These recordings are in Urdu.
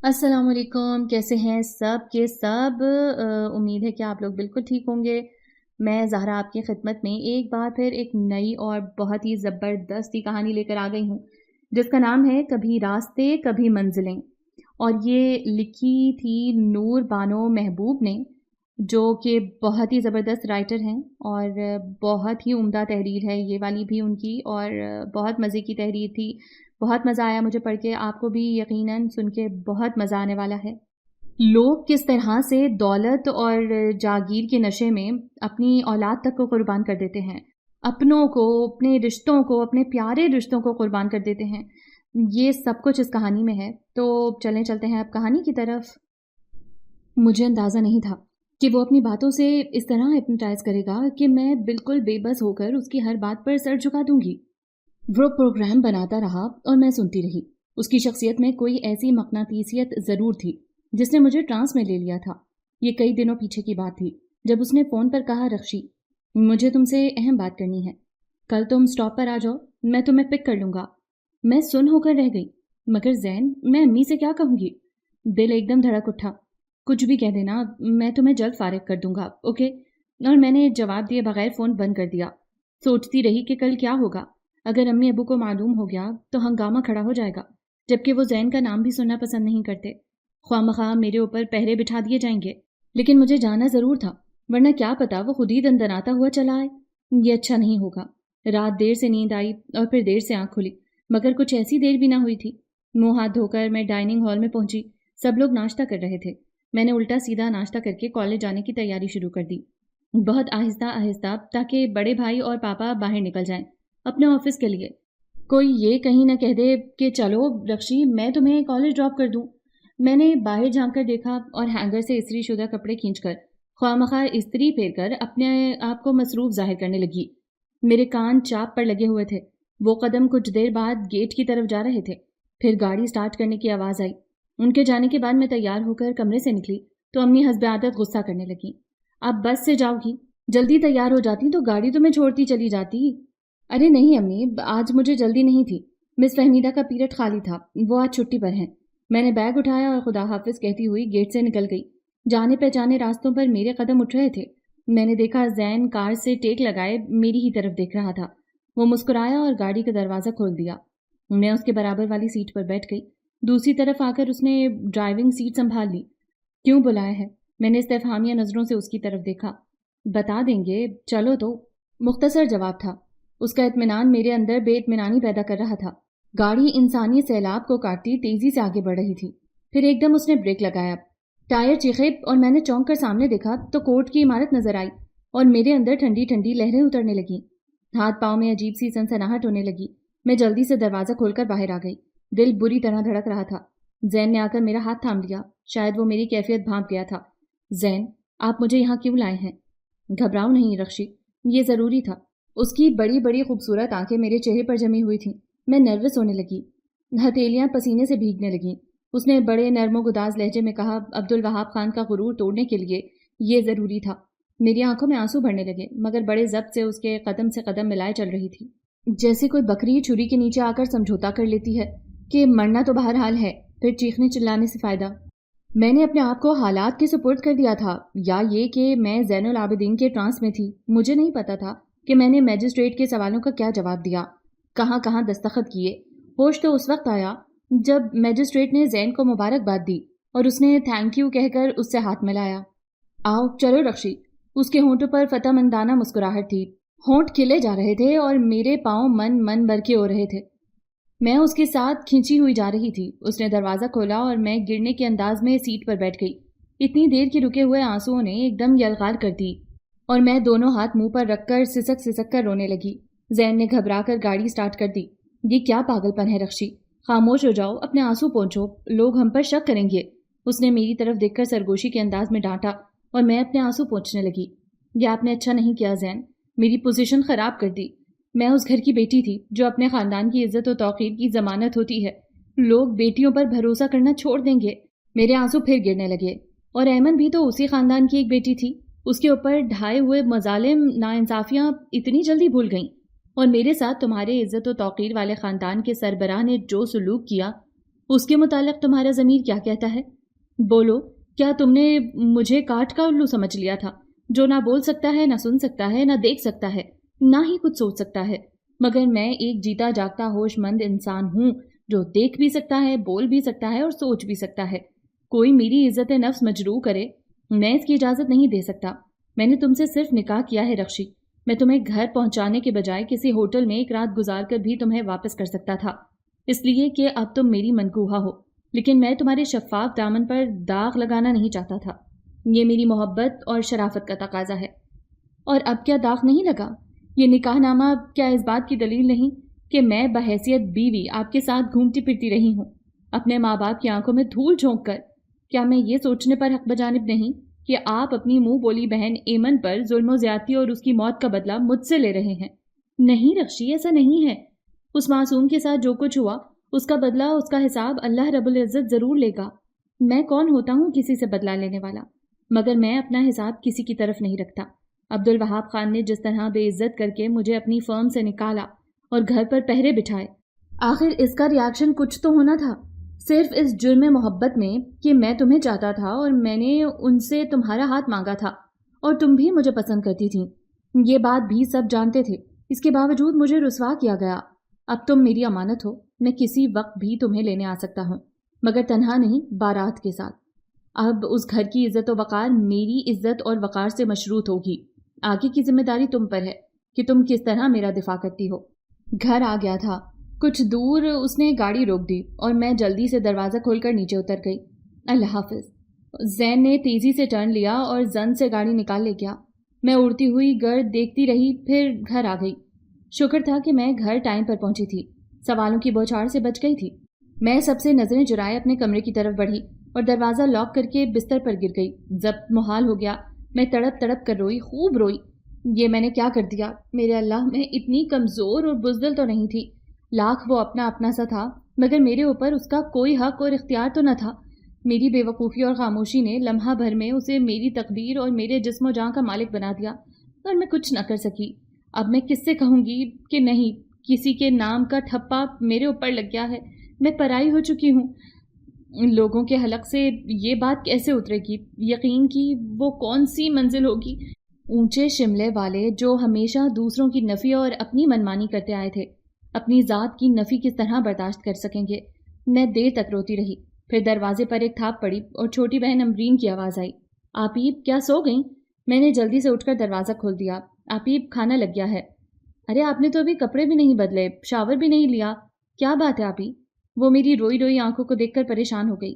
السلام علیکم، کیسے ہیں سب کے سب؟ امید ہے کہ آپ لوگ بالکل ٹھیک ہوں گے۔ میں زہرا آپ کی خدمت میں ایک بار پھر ایک نئی اور بہت ہی زبردستی کہانی لے کر آ گئی ہوں، جس کا نام ہے کبھی راستے کبھی منزلیں۔ اور یہ لکھی تھی نور بانو محبوب نے، جو کہ بہت ہی زبردست رائٹر ہیں، اور بہت ہی عمدہ تحریر ہے یہ والی بھی ان کی، اور بہت مزے کی تحریر تھی۔ بہت مزہ آیا مجھے پڑھ کے، آپ کو بھی یقیناً سن کے بہت مزہ آنے والا ہے۔ لوگ کس طرح سے دولت اور جاگیر کے نشے میں اپنی اولاد تک کو قربان کر دیتے ہیں، اپنوں کو، اپنے رشتوں کو، اپنے پیارے رشتوں کو قربان کر دیتے ہیں، یہ سب کچھ اس کہانی میں ہے۔ تو چلتے ہیں اب کہانی کی طرف۔ مجھے اندازہ نہیں تھا کہ وہ اپنی باتوں سے اس طرح ہپنوٹائز کرے گا کہ میں بالکل بے بس ہو کر اس کی ہر بات پر سر جھکا دوں گی۔ وہ پروگرام بناتا رہا اور میں سنتی رہی۔ اس کی شخصیت میں کوئی ایسی مقناطیسیت ضرور تھی جس نے مجھے ٹرانس میں لے لیا تھا۔ یہ کئی دنوں پیچھے کی بات تھی جب اس نے فون پر کہا، رخشی مجھے تم سے اہم بات کرنی ہے، کل تم سٹاپ پر آ جاؤ، میں تمہیں پک کر لوں گا۔ میں سن ہو کر رہ گئی، مگر زین میں امی سے کیا کہوں گی؟ دل ایک دم دھڑک اٹھا۔ کچھ بھی کہہ دینا، میں تمہیں جلد فارغ کر دوں گا، اوکے؟ اور میں نے جواب دیے بغیر فون بند کر دیا۔ سوچتی رہی کہ کل کیا ہوگا۔ اگر امی ابو کو معلوم ہو گیا تو ہنگامہ کھڑا ہو جائے گا، جبکہ وہ زین کا نام بھی سننا پسند نہیں کرتے۔ خواہ مخواہ میرے اوپر پہرے بٹھا دیے جائیں گے، لیکن مجھے جانا ضرور تھا، ورنہ کیا پتا وہ خود ہی دندناتا ہوا چلا آئے۔ یہ اچھا نہیں ہوگا۔ رات دیر سے نیند آئی اور پھر دیر سے آنکھ کھلی، مگر کچھ ایسی دیر بھی نہ ہوئی تھی۔ منہ ہاتھ دھو کر میں ڈائننگ ہال میں پہنچی۔ سب لوگ ناشتہ کر رہے تھے۔ میں نے الٹا سیدھا ناشتہ کر کے کالج جانے کی تیاری شروع کر دی، بہت آہستہ آہستہ، تاکہ بڑے بھائی اور پاپا باہر نکل جائیں اپنے آفس کے لیے۔ کوئی یہ کہیں نہ کہہ دے کہ چلو رخشی میں تمہیں کالج ڈراپ کر دوں۔ میں نے باہر جھانک کر دیکھا اور ہینگر سے استری شدہ کپڑے کھینچ کر خواہ مخواہ استری پھیر کر اپنے آپ کو مصروف ظاہر کرنے لگی۔ میرے کان چاپ پر لگے ہوئے تھے۔ وہ قدم کچھ دیر بعد گیٹ کی طرف جا رہے تھے، پھر گاڑی سٹارٹ کرنے کی آواز آئی۔ ان کے جانے کے بعد میں تیار ہو کر کمرے سے نکلی تو امی حسب عادت غصہ کرنے لگی۔ اب بس سے جاؤ گی؟ جلدی تیار ہو جاتی تو گاڑی تمہیں چھوڑتی چلی جاتی۔ ارے نہیں امی، آج مجھے جلدی نہیں تھی، مس فہمیدہ کا پیریڈ خالی تھا، وہ آج چھٹی پر ہیں۔ میں نے بیگ اٹھایا اور خدا حافظ کہتی ہوئی گیٹ سے نکل گئی۔ جانے پہچانے راستوں پر میرے قدم اٹھ رہے تھے۔ میں نے دیکھا زین کار سے ٹیک لگائے میری ہی طرف دیکھ رہا تھا۔ وہ مسکرایا اور گاڑی کا دروازہ کھول دیا۔ میں اس کے برابر والی سیٹ پر بیٹھ گئی۔ دوسری طرف آ کر اس نے ڈرائیونگ سیٹ سنبھال لی۔ کیوں بلایا ہے؟ میں نے استفہامیہ نظروں سے اس کی طرف دیکھا۔ بتا دیں گے، چلو تو، مختصر جواب تھا۔ اس کا اطمینان میرے اندر بے اطمینانی پیدا کر رہا تھا۔ گاڑی انسانی سیلاب کو کاٹتی تیزی سے آگے بڑھ رہی تھی۔ پھر ایک دم اس نے بریک لگایا، ٹائر چیخے اور میں نے چونک کر سامنے دیکھا تو کورٹ کی عمارت نظر آئی اور میرے اندر ٹھنڈی ٹھنڈی لہریں اترنے لگیں۔ ہاتھ پاؤں میں عجیب سی سنسناہٹ ہونے لگی۔ میں جلدی سے دروازہ کھول کر باہر آ گئی۔ دل بری طرح دھڑک رہا تھا۔ زین نے آ کر میرا ہاتھ تھام لیا۔ شاید وہ میری کیفیت بھانپ گیا تھا۔ زین، آپ مجھے یہاں کیوں لائے ہیں؟ گھبراؤ نہیں رخشی، یہ ضروری تھا۔ اس کی بڑی بڑی خوبصورت آنکھیں میرے چہرے پر جمی ہوئی تھیں۔ میں نروس ہونے لگی، ہتھیلیاں پسینے سے بھیگنے لگیں۔ اس نے بڑے نرم و گداز لہجے میں کہا، عبدالوہاب خان کا غرور توڑنے کے لیے یہ ضروری تھا۔ میری آنکھوں میں آنسو بھرنے لگے، مگر بڑے ضبط سے اس کے قدم سے قدم ملائے چل رہی تھی، جیسے کوئی بکری چھری کے نیچے آ کر سمجھوتا کر لیتی ہے کہ مرنا تو بہرحال ہے، پھر چیخنے چلانے سے فائدہ۔ میں نے اپنے آپ کو حالات کے سپرد کر دیا تھا، یا یہ کہ میں زین العابدین کے ٹرانس میں تھی۔ مجھے نہیں پتا تھا کہ میں نے میجسٹریٹ کے سوالوں کا کیا جواب دیا، کہاں کہاں دستخط کیے۔ ہوش تو اس وقت آیا جب میجسٹریٹ نے زین کو مبارکباد دی اور اس نے تھینک یو کہہ کر اس سے ہاتھ ملایا۔ آؤ چلو رخشی۔ اس کے ہونٹوں پر فتح مندانہ مسکراہٹ تھی، ہونٹ کھلے جا رہے تھے اور میرے پاؤں من برکے ہو رہے تھے۔ میں اس کے ساتھ کھینچی ہوئی جا رہی تھی۔ اس نے دروازہ کھولا اور میں گرنے کے انداز میں سیٹ پر بیٹھ گئی۔ اتنی دیر کے رکے ہوئے آنسوؤں نے ایک دم یلغار کر دی اور میں دونوں ہاتھ منہ پر رکھ کر سسک کر رونے لگی۔ زین نے گھبرا کر گاڑی سٹارٹ کر دی۔ یہ کیا پاگل پن ہے رخشی؟ خاموش ہو جاؤ، اپنے آنسو پونچھو، لوگ ہم پر شک کریں گے۔ اس نے میری طرف دیکھ کر سرگوشی کے انداز میں ڈانٹا اور میں اپنے آنسو پونچھنے لگی۔ یہ آپ نے اچھا نہیں کیا زین، میری پوزیشن خراب کر دی۔ میں اس گھر کی بیٹی تھی جو اپنے خاندان کی عزت و توقیر کی ضمانت ہوتی ہے۔ لوگ بیٹیوں پر بھروسہ کرنا چھوڑ دیں گے۔ میرے آنسو پھر گرنے لگے۔ اور ایمن بھی تو اسی خاندان کی ایک بیٹی تھی، اس کے اوپر ڈھائے ہوئے مظالم ناانصافیاں اتنی جلدی بھول گئیں، اور میرے ساتھ تمہارے عزت و توقیر والے خاندان کے سربراہ نے جو سلوک کیا اس کے متعلق تمہارا ضمیر کیا کہتا ہے؟ بولو، کیا تم نے مجھے کاٹ کا الو سمجھ لیا تھا، جو نہ بول سکتا ہے، نہ سن سکتا ہے، نہ دیکھ سکتا ہے، نہ ہی کچھ سوچ سکتا ہے؟ مگر میں ایک جیتا جاگتا ہوش مند انسان ہوں، جو دیکھ بھی سکتا ہے، بول بھی سکتا ہے اور سوچ بھی سکتا ہے۔ کوئی میری عزت نفس مجروح کرے، میں اس کی اجازت نہیں دے سکتا۔ میں نے تم سے صرف نکاح کیا ہے رخشی، میں تمہیں گھر پہنچانے کے بجائے کسی ہوٹل میں ایک رات گزار کر بھی تمہیں واپس کر سکتا تھا، اس لیے کہ اب تم میری منکوحہ ہو، لیکن میں تمہارے شفاف دامن پر داغ لگانا نہیں چاہتا تھا۔ یہ میری محبت اور شرافت کا تقاضا ہے۔ اور اب کیا داغ نہیں لگا؟ یہ نکاح نامہ کیا اس بات کی دلیل نہیں کہ میں بحیثیت بیوی آپ کے ساتھ گھومتی پھرتی رہی ہوں، اپنے ماں باپ کی آنکھوں میں دھول جھونک کر؟ کیا میں یہ سوچنے پر حق بجانب نہیں کہ آپ اپنی منہ بولی بہن ایمن پر ظلم و زیادتی اور اس کی موت کا بدلہ مجھ سے لے رہے ہیں؟ نہیں رخشی، ایسا نہیں ہے۔ اس معصوم کے ساتھ جو کچھ ہوا، اس کا بدلہ، اس کا حساب اللہ رب العزت ضرور لے گا۔ میں کون ہوتا ہوں کسی سے بدلہ لینے والا؟ مگر میں اپنا حساب کسی کی طرف نہیں رکھتا۔ عبدالوہاب خان نے جس طرح بے عزت کر کے مجھے اپنی فرم سے نکالا اور گھر پر پہرے بٹھائے، آخر اس کا ریاکشن کچھ تو ہونا تھا، صرف اس جرم محبت میں کہ میں تمہیں چاہتا تھا اور میں نے ان سے تمہارا ہاتھ مانگا تھا اور تم بھی مجھے پسند کرتی تھیں۔ یہ بات بھی سب جانتے تھے، اس کے باوجود مجھے رسوا کیا گیا۔ اب تم میری امانت ہو، میں کسی وقت بھی تمہیں لینے آ سکتا ہوں، مگر تنہا نہیں، بارات کے ساتھ۔ اب اس گھر کی عزت و وقار میری عزت اور وقار سے مشروط ہوگی۔ آگے کی ذمہ داری تم پر ہے کہ تم کس طرح میرا دفاع کرتی ہو۔ گھر آ گیا تھا، کچھ دور اس نے گاڑی روک دی اور میں جلدی سے دروازہ کھول کر نیچے اتر گئی۔ اللہ حافظ۔ زین نے تیزی سے ٹرن لیا اور زن سے گاڑی نکال لے گیا۔ میں اڑتی ہوئی گرد دیکھتی رہی، پھر گھر آ گئی۔ شکر تھا کہ میں گھر ٹائم پر پہنچی تھی، سوالوں کی بوچھاڑ سے بچ گئی تھی۔ میں سب سے نظریں چرائے اپنے کمرے کی طرف بڑھی اور دروازہ لاک کر کے بستر پر گر گئی۔ ضبط محال ہو گیا، میں تڑپ تڑپ کر روئی، خوب روئی۔ یہ میں نے کیا کر دیا؟ میرے اللہ، میں اتنی کمزور اور بزدل تو نہیں تھی۔ لاکھ وہ اپنا اپنا سا تھا، مگر میرے اوپر اس کا کوئی حق اور اختیار تو نہ تھا۔ میری بے وقوفی اور خاموشی نے لمحہ بھر میں اسے میری تقدیر اور میرے جسم و جاں کا مالک بنا دیا، اور میں کچھ نہ کر سکی۔ اب میں کس سے کہوں گی کہ نہیں، کسی کے نام کا ٹھپا میرے اوپر لگ گیا ہے، میں پرائی ہو چکی ہوں۔ لوگوں کے حلق سے یہ بات کیسے اترے گی؟ یقین کی وہ کون سی منزل ہوگی؟ اونچے شملے والے جو ہمیشہ دوسروں کی نفی اور اپنی منمانی کرتے آئے تھے، اپنی ذات کی نفی کس طرح برداشت کر سکیں گے؟ میں دیر تک روتی رہی، پھر دروازے پر ایک تھاپ پڑی اور چھوٹی بہن امرین کی آواز آئی۔ آپیب، کیا سو گئیں؟ میں نے جلدی سے اٹھ کر دروازہ کھول دیا۔ آپیب، کھانا لگ گیا ہے۔ ارے آپ نے تو ابھی کپڑے بھی نہیں بدلے، شاور بھی نہیں لیا، کیا بات ہے آپی؟ وہ میری روئی روئی آنکھوں کو دیکھ کر پریشان ہو گئی۔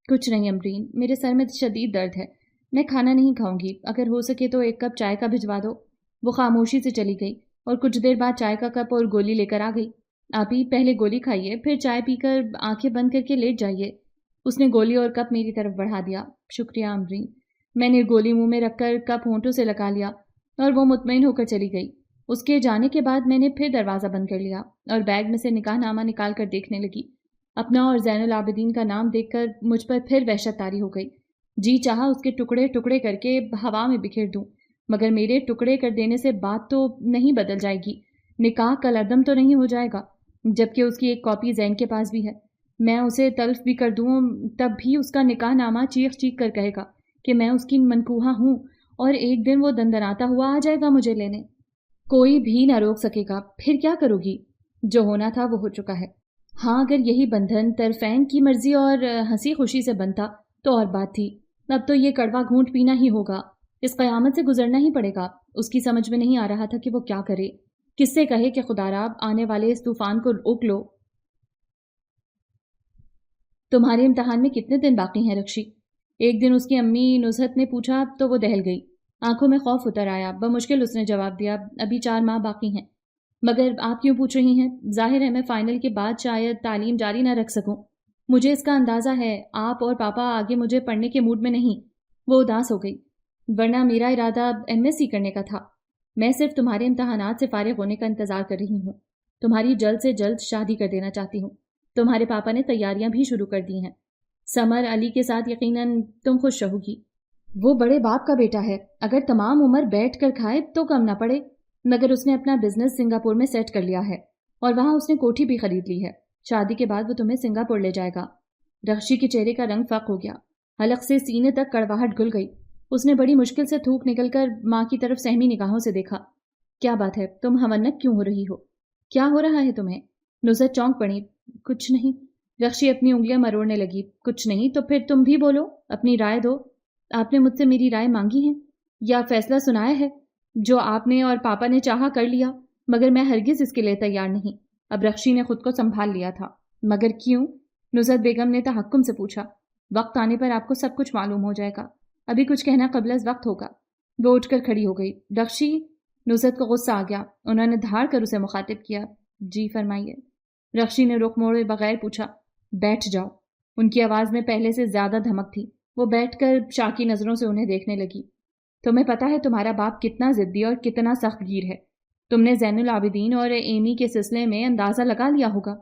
کچھ نہیں امرین، میرے سر میں شدید درد ہے، میں کھانا نہیں کھاؤں گی، اگر ہو سکے تو ایک کپ چائے کا بھجوا دو۔ وہ خاموشی سے چلی گئی اور کچھ دیر بعد چائے کا کپ اور گولی لے کر آ گئی۔ آپی، پہلے گولی کھائیے، پھر چائے پی کر آنکھیں بند کر کے لیٹ جائیے۔ اس نے گولی اور کپ میری طرف بڑھا دیا۔ شکریہ امرین۔ میں نے گولی منہ میں رکھ کر کپ ہونٹوں سے لگا لیا اور وہ مطمئن ہو کر چلی گئی۔ اس کے جانے کے بعد میں نے پھر دروازہ بند کر لیا اور بیگ میں سے نکاح نامہ نکال کر دیکھنے لگی۔ اپنا اور زین العابدین کا نام دیکھ کر مجھ پر پھر وحشت طاری ہو گئی۔ جی چاہا اس کے ٹکڑے ٹکڑے کر کے ہوا میں بکھیر دوں، مگر میرے ٹکڑے کر دینے سے بات تو نہیں بدل جائے گی، نکاح کالعدم تو نہیں ہو جائے گا، جبکہ اس کی ایک کاپی زین کے پاس بھی ہے۔ میں اسے تلف بھی کر دوں تب بھی اس کا نکاح نامہ چیخ چیخ کر کہے گا کہ میں اس کی منکوحہ ہوں، اور ایک دن وہ دندناتا ہوا آ جائے گا مجھے لینے۔ کوئی بھی نہ روک سکے گا۔ پھر کیا کرو گی؟ جو ہونا تھا وہ ہو چکا ہے۔ ہاں، اگر یہی بندھن طرفین کی مرضی اور ہنسی خوشی سے بنتا تو اور بات تھی، اب تو یہ کڑوا گھونٹ پینا ہی ہوگا، اس قیامت سے گزرنا ہی پڑے گا۔ اس کی سمجھ میں نہیں آ رہا تھا کہ وہ کیا کرے، کس سے کہے کہ خدا را آنے والے اس طوفان کو روک لو۔ تمہارے امتحان میں کتنے دن باقی ہیں رکشی؟ ایک دن اس کی امی نزہت نے پوچھا تو وہ دہل گئی۔ آنکھوں میں خوف اتر آیا، بمشکل اس نے جواب دیا، ابھی 4 ماہ باقی ہیں۔ مگر آپ کیوں پوچھ رہی ہیں؟ ظاہر ہے میں فائنل کے بعد شاید تعلیم جاری نہ رکھ سکوں۔ مجھے اس کا اندازہ ہے، آپ اور پاپا آگے مجھے پڑھنے کے موڈ میں نہیں۔ وہ اداس ہو گئی۔ ورنہ میرا ارادہ MSc کرنے کا تھا۔ میں صرف تمہارے امتحانات سے فارغ ہونے کا انتظار کر رہی ہوں۔ تمہاری جلد سے جلد شادی کر دینا چاہتی ہوں۔ تمہارے پاپا نے تیاریاں بھی شروع کر دی ہیں۔ سمر علی کے ساتھ یقیناً تم خوش رہو گی۔ وہ بڑے باپ کا بیٹا ہے، اگر تمام عمر بیٹھ کر کھائے تو کم نہ پڑے، مگر اس نے اپنا بزنس سنگاپور میں سیٹ کر لیا ہے اور وہاں اس نے کوٹھی بھی خرید لی ہے۔ شادی کے بعد وہ تمہیں سنگاپور لے جائے گا۔ رخشی کے چہرے کا رنگ فاق ہو گیا، حلق سے سینے تک کڑواہٹ گھل گئی۔ اس نے بڑی مشکل سے تھوک نکل کر ماں کی طرف سہمی نگاہوں سے دیکھا۔ کیا بات ہے، تم ہمنک کیوں ہو رہی ہو؟ کیا ہو رہا ہے تمہیں؟ نصرت چونک پڑی۔ کچھ نہیں۔ رخشی اپنی انگلیاں مروڑنے لگی۔ کچھ نہیں تو پھر تم بھی بولو، اپنی رائے دو۔ آپ نے مجھ سے میری رائے مانگی ہے یا فیصلہ سنایا ہے؟ جو آپ نے اور پاپا نے چاہا کر لیا، مگر میں ہرگز اس کے لیے تیار نہیں۔ اب رخشی نے خود کو سنبھال لیا تھا۔ مگر کیوں؟ نصرت بیگم نے تحکم سے پوچھا۔ وقت آنے پر آپ کو سب کچھ معلوم ہو جائے گا، ابھی کچھ کہنا قبل از وقت ہوگا۔ وہ اٹھ کر کھڑی ہو گئی۔ رخشی، نصرت کو غصہ آ گیا۔ انہوں نے دھاڑ کر اسے مخاطب کیا۔ جی فرمائیے۔ رخشی نے رخ موڑے بغیر پوچھا۔ بیٹھ جاؤ۔ ان کی آواز میں پہلے سے زیادہ دھمک تھی۔ وہ بیٹھ کر شاکی نظروں سے انہیں دیکھنے لگی۔ تمہیں پتا ہے تمہارا باپ کتنا ضدی اور کتنا سخت گیر ہے۔ تم نے زین العابدین اور ایمی کے سلسلے میں اندازہ لگا لیا ہوگا۔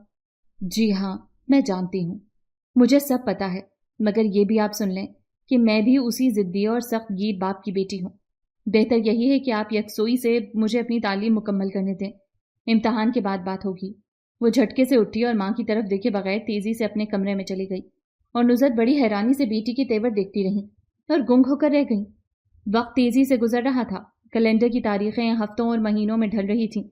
جی ہاں، میں جانتی ہوں، مجھے سب پتا ہے، مگر یہ بھی آپ سن لیں کہ میں بھی اسی ضدی اور سخت گیر باپ کی بیٹی ہوں۔ بہتر یہی ہے کہ آپ یکسوئی سے مجھے اپنی تعلیم مکمل کرنے دیں، امتحان کے بعد بات ہوگی۔ وہ جھٹکے سے اٹھی اور ماں کی طرف دیکھے بغیر تیزی سے اپنے کمرے میں چلی گئی، اور نصرت بڑی حیرانی سے بیٹی کے تیور دیکھتی رہیں اور گنگ ہو کر رہ گئیں۔ وقت تیزی سے گزر رہا تھا۔ کیلنڈر کی تاریخیں ہفتوں اور مہینوں میں ڈھل رہی تھیں۔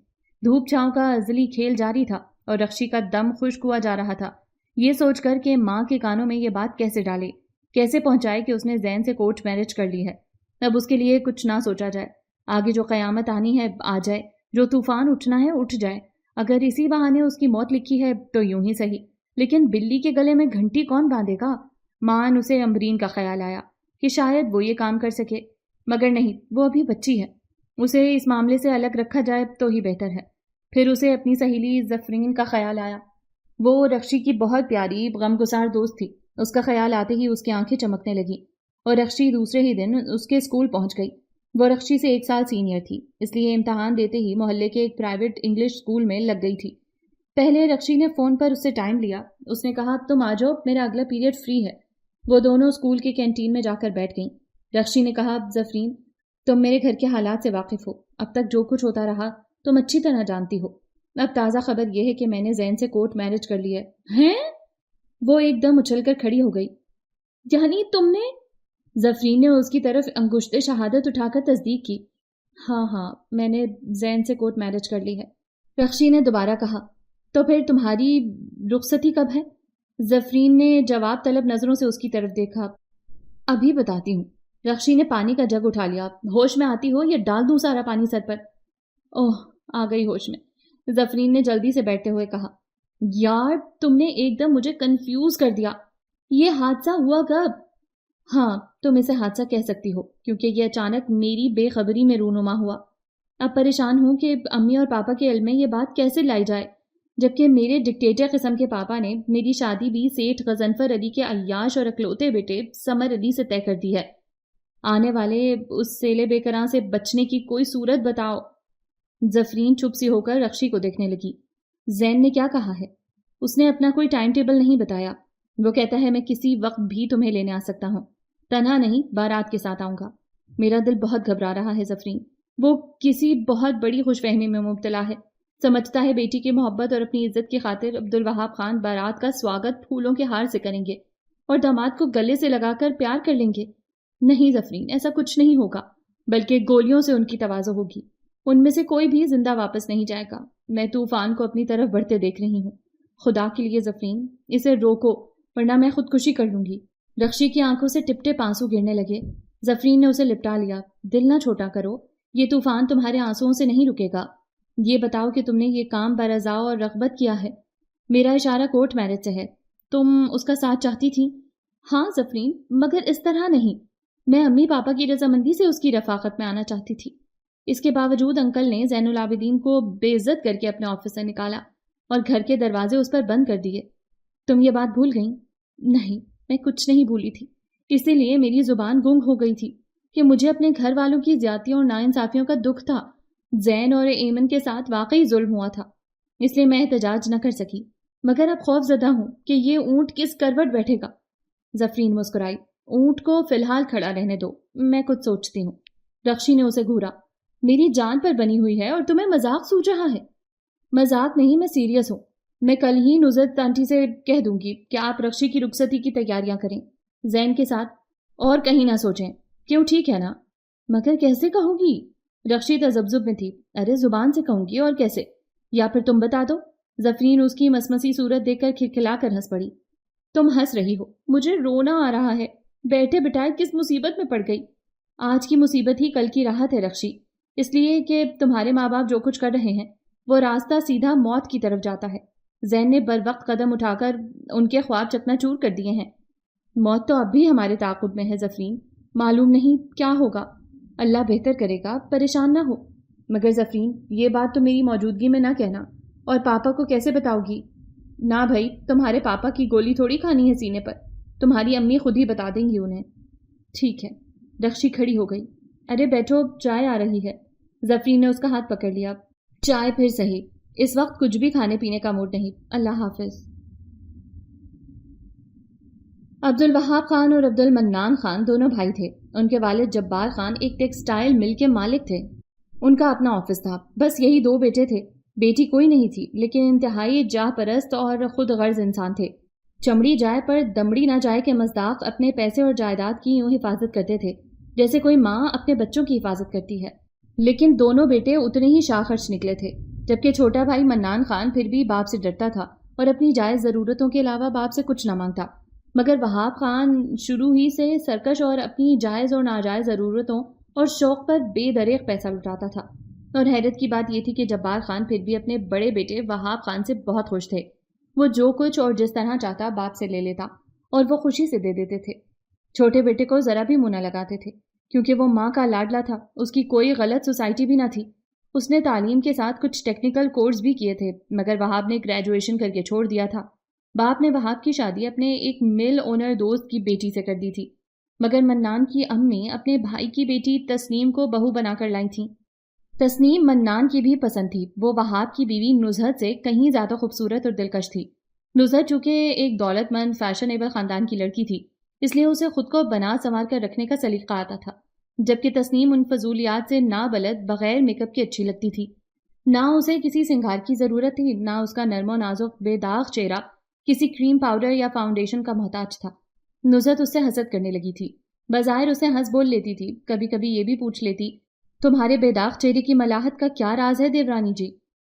دھوپ چھاؤں کا ازلی کھیل جاری تھا اور رخشی کا دم خشک ہوا جا رہا تھا، یہ سوچ کر کہ ماں کے کانوں میں یہ بات کیسے ڈالے، کیسے پہنچائے کہ اس نے زین سے کورٹ میرج کر لی ہے۔ اب اس کے لیے کچھ نہ سوچا جائے، آگے جو قیامت آنی ہے آ جائے، جو طوفان اٹھنا ہے اٹھ جائے۔ اگر اسی بہانے اس کی موت لکھی ہے تو یوں ہی صحیح، لیکن بلی کے گلے میں گھنٹی کون باندھے گا؟ مان اسے امبرین کا خیال آیا کہ شاید وہ یہ کام کر سکے، مگر نہیں، وہ ابھی بچی ہے، اسے اس معاملے سے الگ رکھا جائے تو ہی بہتر ہے۔ پھر اسے اپنی سہیلی زفرین کا خیال آیا۔ وہ رخشی کی بہت پیاری غمگسار دوست تھی۔ اس کا خیال آتے ہی اس کی آنکھیں چمکنے لگیں، اور رخشی دوسرے ہی دن اس کے اسکول پہنچ گئی۔ وہ رخشی سے 1 سال سینئر تھی، اس لیے امتحان دیتے ہی محلے کے ایک پرائیویٹ انگلش اسکول میں لگ گئی تھی۔ پہلے رخشی نے فون پر اس سے ٹائم لیا۔ اس نے کہا تم آ جاؤ، میرا اگلا پیریڈ فری ہے۔ وہ دونوں اسکول کے کینٹین میں جا کر بیٹھ گئیں۔ رخشی نے کہا زفرین، تم میرے گھر کے حالات سے واقف ہو، اب تک جو کچھ ہوتا رہا تم اچھی طرح جانتی ہو۔ اب تازہ خبر یہ ہے کہ میں نے زین سے کورٹ میرج کر لی ہے۔ ہیں؟ وہ ایک دم اچھل کر کھڑی ہو گئی۔ یعنی تم نے؟ زفرین نے اس کی طرف انگشت شہادت اٹھا کر تصدیق کی۔ ہاں، میں نے زین سے کورٹ میرج کر لی ہے۔ رخشی نے دوبارہ کہا، تو پھر تمہاری رخصتی کب ہے؟ زفرین نے جواب طلب نظروں سے اس کی طرف دیکھا۔ ابھی بتاتی ہوں۔ رخشی نے پانی کا جگ اٹھا لیا۔ ہوش میں آتی ہو یا ڈال دوں سارا پانی سر پر؟ اوہ، آ گئی ہوش میں۔ زفرین نے جلدی سے بیٹھتے ہوئے کہا، یار تم نے ایک دم مجھے کنفیوز کر دیا۔ یہ حادثہ ہوا کب؟ ہاں، تم اسے حادثہ کہہ سکتی ہو، کیونکہ یہ اچانک میری بے خبری میں رونما ہوا۔ اب پریشان ہوں کہ امی اور پاپا کے علم میں یہ بات کیسے لائی جائے، جبکہ میرے ڈکٹیٹر قسم کے پاپا نے میری شادی بھی سیٹھ غضنفر علی کے عیاش اور اکلوتے بیٹے سمر علی سے طے کر دی ہے۔ آنے والے اس سیلے بے کراں سے بچنے کی کوئی صورت بتاؤ۔ زفرین چپ سی ہو کر رخشی کو دیکھنے لگی۔ زین نے کیا کہا ہے؟ اس نے اپنا کوئی ٹائم ٹیبل نہیں بتایا۔ وہ کہتا ہے میں کسی وقت بھی تمہیں لینے آ سکتا ہوں، تنہا نہیں، بارات کے ساتھ آؤں گا۔ میرا دل بہت گھبرا رہا ہے زفرین۔ وہ کسی بہت بڑی خوش فہمی میں مبتلا ہے، سمجھتا ہے بیٹی کی محبت اور اپنی عزت کی خاطر عبدالوہاب خان بارات کا سواگت پھولوں کے ہار سے کریں گے اور داماد کو گلے سے لگا کر پیار کر لیں گے۔ نہیں زفرین، ایسا کچھ نہیں ہوگا، بلکہ گولیوں سے ان کی توازو ہوگی۔ ان میں سے کوئی بھی زندہ واپس نہیں جائے گا۔ میں طوفان کو اپنی طرف بڑھتے دیکھ رہی ہوں۔ خدا کے لیے زفرین، اسے روکو ورنہ میں خودکشی کر لوں گی۔ رخشی کی آنکھوں سے ٹپ ٹپ آنسو گرنے لگے۔ زفرین نے اسے لپٹا لیا۔ دل نہ چھوٹا کرو، یہ طوفان تمہارے آنسوؤں سے نہیں رکے گا۔ یہ بتاؤ کہ تم نے یہ کام برضا اور رغبت کیا ہے۔ میرا اشارہ کورٹ میرج سے ہے۔ تم اس کا ساتھ چاہتی تھی؟ ہاں زفرین، مگر اس طرح نہیں۔ میں امی پاپا کی رضامندی سے اس کی رفاقت میں آنا چاہتی تھی۔ اس کے باوجود انکل نے زین العابدین کو بے عزت کر کے اپنے آفس سے نکالا اور گھر کے دروازے اس پر بند کر دیے۔ تم یہ بات بھول گئیں؟ نہیں، میں کچھ نہیں بھولی تھی، اسی لیے میری زبان گنگ ہو گئی تھی کہ مجھے اپنے گھر والوں کی زیادتیوں اور ناانصافیوں کا دکھ تھا۔ زین اور ایمن کے ساتھ واقعی ظلم ہوا تھا، اس لیے میں احتجاج نہ کر سکی، مگر اب خوف زدہ ہوں کہ یہ اونٹ کس کروٹ بیٹھے گا۔ زفرین مسکرائی۔ اونٹ کو فی الحال کھڑا رہنے دو، میں کچھ سوچتی ہوں۔ رخشی نے اسے گھورا۔ میری جان پر بنی ہوئی ہے اور تمہیں مذاق سوچ رہا ہے؟ مذاق نہیں، میں سیریس ہوں۔ میں کل ہی نزہت آنٹی سے کہہ دوں گی کہ آپ رخشی کی رخصتی کی تیاریاں کریں زین کے ساتھ، اور کہیں نہ سوچیں۔ کیوں، ٹھیک ہے نا؟ مگر کیسے کہوں گی؟ رخشی تذبذب میں تھی۔ ارے زبان سے کہوں گی، اور کیسے؟ یا پھر تم بتا دو۔ زفرین اس کی مسمسی صورت دیکھ کر کھلکھلا کر ہنس پڑی۔ تم ہنس رہی ہو، مجھے رونا آ رہا ہے۔ بیٹھے بٹھائے کس مصیبت میں پڑ گئی؟ آج کی مصیبت ہی کل کی راحت ہے رخشی، اس لیے کہ تمہارے ماں باپ جو کچھ کر رہے ہیں وہ راستہ سیدھا موت کی طرف جاتا ہے۔ زین نے بر وقت قدم اٹھا کر ان کے خواب چکنا چور کر دیے ہیں۔ موت تو اب بھی ہمارے تعاقب میں ہے زفرین، معلوم نہیں کیا ہوگا، اللہ بہتر کرے گا، پریشان نہ ہو۔ مگر زفرین، یہ بات تو میری موجودگی میں نہ کہنا، اور پاپا کو کیسے بتاؤ گی؟ نہ بھائی، تمہارے پاپا کی گولی تھوڑی کھانی ہے سینے پر، تمہاری امی خود ہی بتا دیں گی انہیں۔ ٹھیک ہے۔ رخشی کھڑی ہو گئی۔ ارے بیٹھو، چائے آ رہی ہے۔ زفرین نے اس کا ہاتھ پکڑ لیا۔ چائے پھر صحیح، اس وقت کچھ بھی کھانے پینے کا موڈ نہیں، اللہ حافظ۔ عبدالوہاب خان اور عبد المنان خان دونوں بھائی تھے۔ ان کے والد جبار خان ایک ٹیکسٹائل مل کے مالک تھے۔ ان کا اپنا آفس تھا، بس یہی دو بیٹے تھے۔ بیٹی کوئی نہیں تھی، لیکن انتہائی جاہ پرست اور خود غرض انسان تھے۔ چمڑی جائے پر دمڑی نہ جائے کے مصداق اپنے پیسے اور جائیداد کی یوں حفاظت کرتے تھے جیسے کوئی ماں اپنے بچوں کی حفاظت کرتی ہے۔ لیکن دونوں بیٹے اتنے ہی شاہ خرچ نکلے تھے، جبکہ چھوٹا بھائی منان خان پھر بھی باپ سے ڈرتا تھا اور اپنی جائز ضرورتوں کے علاوہ باپ سے کچھ نہ مانگتا۔ مگر وہاب خان شروع ہی سے سرکش اور اپنی جائز اور ناجائز ضرورتوں اور شوق پر بے دریغ پیسہ لٹاتا تھا۔ اور حیرت کی بات یہ تھی کہ جبار خان پھر بھی اپنے بڑے بیٹے وہاب خان سے بہت خوش تھے۔ وہ جو کچھ اور جس طرح چاہتا باپ سے لے لیتا، اور وہ خوشی سے دے دیتے تھے۔ چھوٹے بیٹے کو ذرا بھی منہ نہ لگاتے تھے، کیونکہ وہ ماں کا لاڈلا تھا، اس کی کوئی غلط سوسائٹی بھی نہ تھی۔ اس نے تعلیم کے ساتھ کچھ ٹیکنیکل کورس بھی کیے تھے، مگر وہاب نے گریجویشن کر کے چھوڑ دیا تھا۔ باپ نے وہاب کی شادی اپنے ایک مل اونر دوست کی بیٹی سے کر دی تھی، مگر منان کی امی اپنے بھائی کی بیٹی تسنیم کو بہو بنا کر لائی تھیں۔ تسنیم منان کی بھی پسند تھی، وہ وہاب کی بیوی نزہت سے کہیں زیادہ خوبصورت اور دلکش تھی۔ نزہت چونکہ ایک دولت مند فیشنیبل خاندان کی لڑکی تھی، اس لیے اسے خود کو بنا سنوار کر رکھنے کا سلیقہ آتا تھا، جبکہ تسنیم ان فضولیات سے نابلد بغیر میک اپ کے اچھی لگتی تھی۔ نہ اسے کسی سنگھار کی ضرورت تھی، نہ اس کا نرم و نازک بے داغ چہرہ کسی کریم پاؤڈر یا فاؤنڈیشن کا محتاج تھا۔ نزہت اس سے حسد کرنے لگی تھی، بظاہر اسے ہنس بول لیتی تھی، کبھی کبھی یہ بھی پوچھ لیتی، تمہارے بے داغ چہرے کی ملاحت کا کیا راز ہے دیورانی جی؟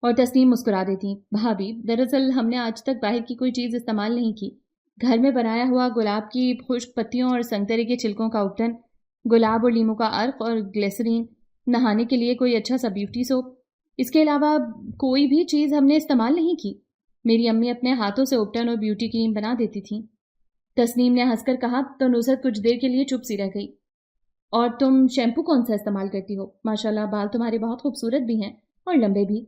اور تسنیم مسکرا دیتی، بھابھی دراصل ہم نے آج تک باہر کی کوئی چیز استعمال نہیں کی، گھر میں بنایا ہوا گلاب کی خشک پتیوں اور سنگترے کے چھلکوں کا اپٹن، گلاب اور لیموں کا عرق اور گلیسرین، نہانے کے لیے کوئی اچھا سا بیوٹی سوپ، اس کے علاوہ کوئی بھی چیز ہم نے استعمال نہیں کی۔ میری امی اپنے ہاتھوں سے اپٹن اور بیوٹی کریم بنا دیتی تھیں۔ تسنیم نے ہنس کر کہا تو نزہت کچھ دیر کے لیے چپ سی رہ گئی۔ اور تم شیمپو کون سا استعمال کرتی ہو؟ ماشاءاللہ بال تمہارے بہت خوبصورت بھی ہیں اور لمبے بھی۔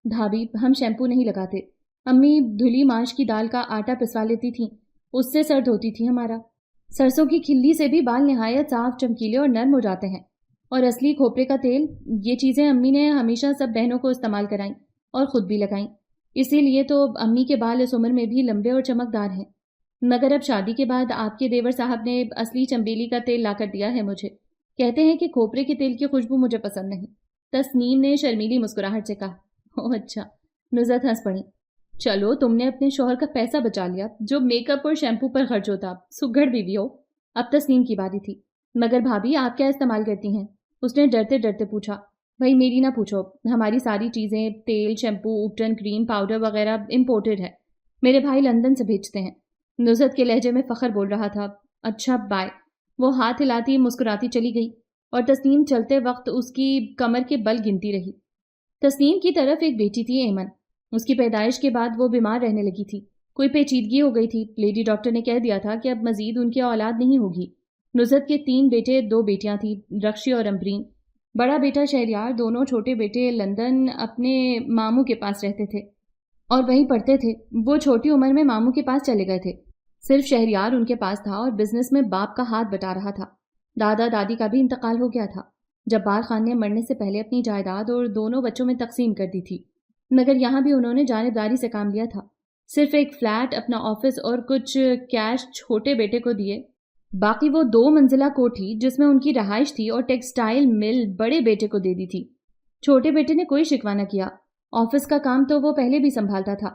بھابھی ہم شیمپو نہیں لگاتے، امی دھلی ماش کی دال کا آٹا پسوا لیتی تھیں، اس سے سر دھوتی تھی ہمارا۔ سرسوں کی کھلی سے بھی بال نہایت صاف چمکیلے اور نرم ہو جاتے ہیں، اور اصلی کھوپرے کا تیل، یہ چیزیں امی نے ہمیشہ سب بہنوں کو استعمال کرائیں اور خود بھی لگائیں، اسی لیے تو امی کے بال اس عمر میں بھی لمبے اور چمکدار ہیں۔ مگر اب شادی کے بعد آپ کے دیور صاحب نے اصلی چمبیلی کا تیل لا کر دیا ہے مجھے، کہتے ہیں کہ کھوپرے کے تیل کی خوشبو مجھے پسند نہیں۔ تسنیم نے شرمیلی مسکراہٹ سے کہا، اوہ اچھا۔ نزہت ہنس پڑی، چلو تم نے اپنے شوہر کا پیسہ بچا لیا جو میک اپ اور شیمپو پر خرچ ہوتا، سگڑ بیوی ہو۔ اب تسنیم کی باری تھی، مگر بھابھی آپ کیا استعمال کرتی ہیں؟ اس نے ڈرتے ڈرتے پوچھا۔ بھائی میری نہ پوچھو، ہماری ساری چیزیں تیل، شیمپو، اپٹن، کریم، پاؤڈر وغیرہ امپورٹڈ ہے، میرے بھائی لندن سے بھیجتے ہیں۔ نزہت کے لہجے میں فخر بول رہا تھا۔ اچھا بائے۔ وہ ہاتھ ہلاتی مسکراتی چلی گئی اور تسنیم چلتے وقت اس کی کمر کے بل گنتی رہی۔ تسنیم کی طرف ایک بیٹی تھی ایمن، اس کی پیدائش کے بعد وہ بیمار رہنے لگی تھی، کوئی پیچیدگی ہو گئی تھی، لیڈی ڈاکٹر نے کہہ دیا تھا کہ اب مزید ان کی اولاد نہیں ہوگی۔ نزہت کے 3 بیٹے 2 بیٹیاں تھیں، رخشی اور امبرین۔ بڑا بیٹا شہریار، دونوں چھوٹے بیٹے لندن اپنے ماموں کے پاس رہتے تھے اور وہیں پڑھتے تھے۔ وہ چھوٹی عمر میں ماموں کے پاس چلے گئے تھے، صرف شہریار ان کے پاس تھا اور بزنس میں باپ کا ہاتھ بٹا رہا تھا۔ دادا دادی کا بھی انتقال ہو گیا تھا۔ جبار خان نے مرنے سے پہلے اپنی جائیداد اور دونوں بچوں میں تقسیم کر دی تھی، مگر یہاں بھی انہوں نے جانبداری سے کام لیا تھا، صرف ایک فلیٹ، اپنا آفس اور کچھ کیش چھوٹے بیٹے کو دیے، باقی وہ 2 منزلہ کوٹھی جس میں ان کی رہائش تھی اور ٹیکسٹائل مل بڑے بیٹے کو دے دی تھی۔ چھوٹے بیٹے نے کوئی شکوہ نہ کیا، آفس کا کام تو وہ پہلے بھی سنبھالتا تھا،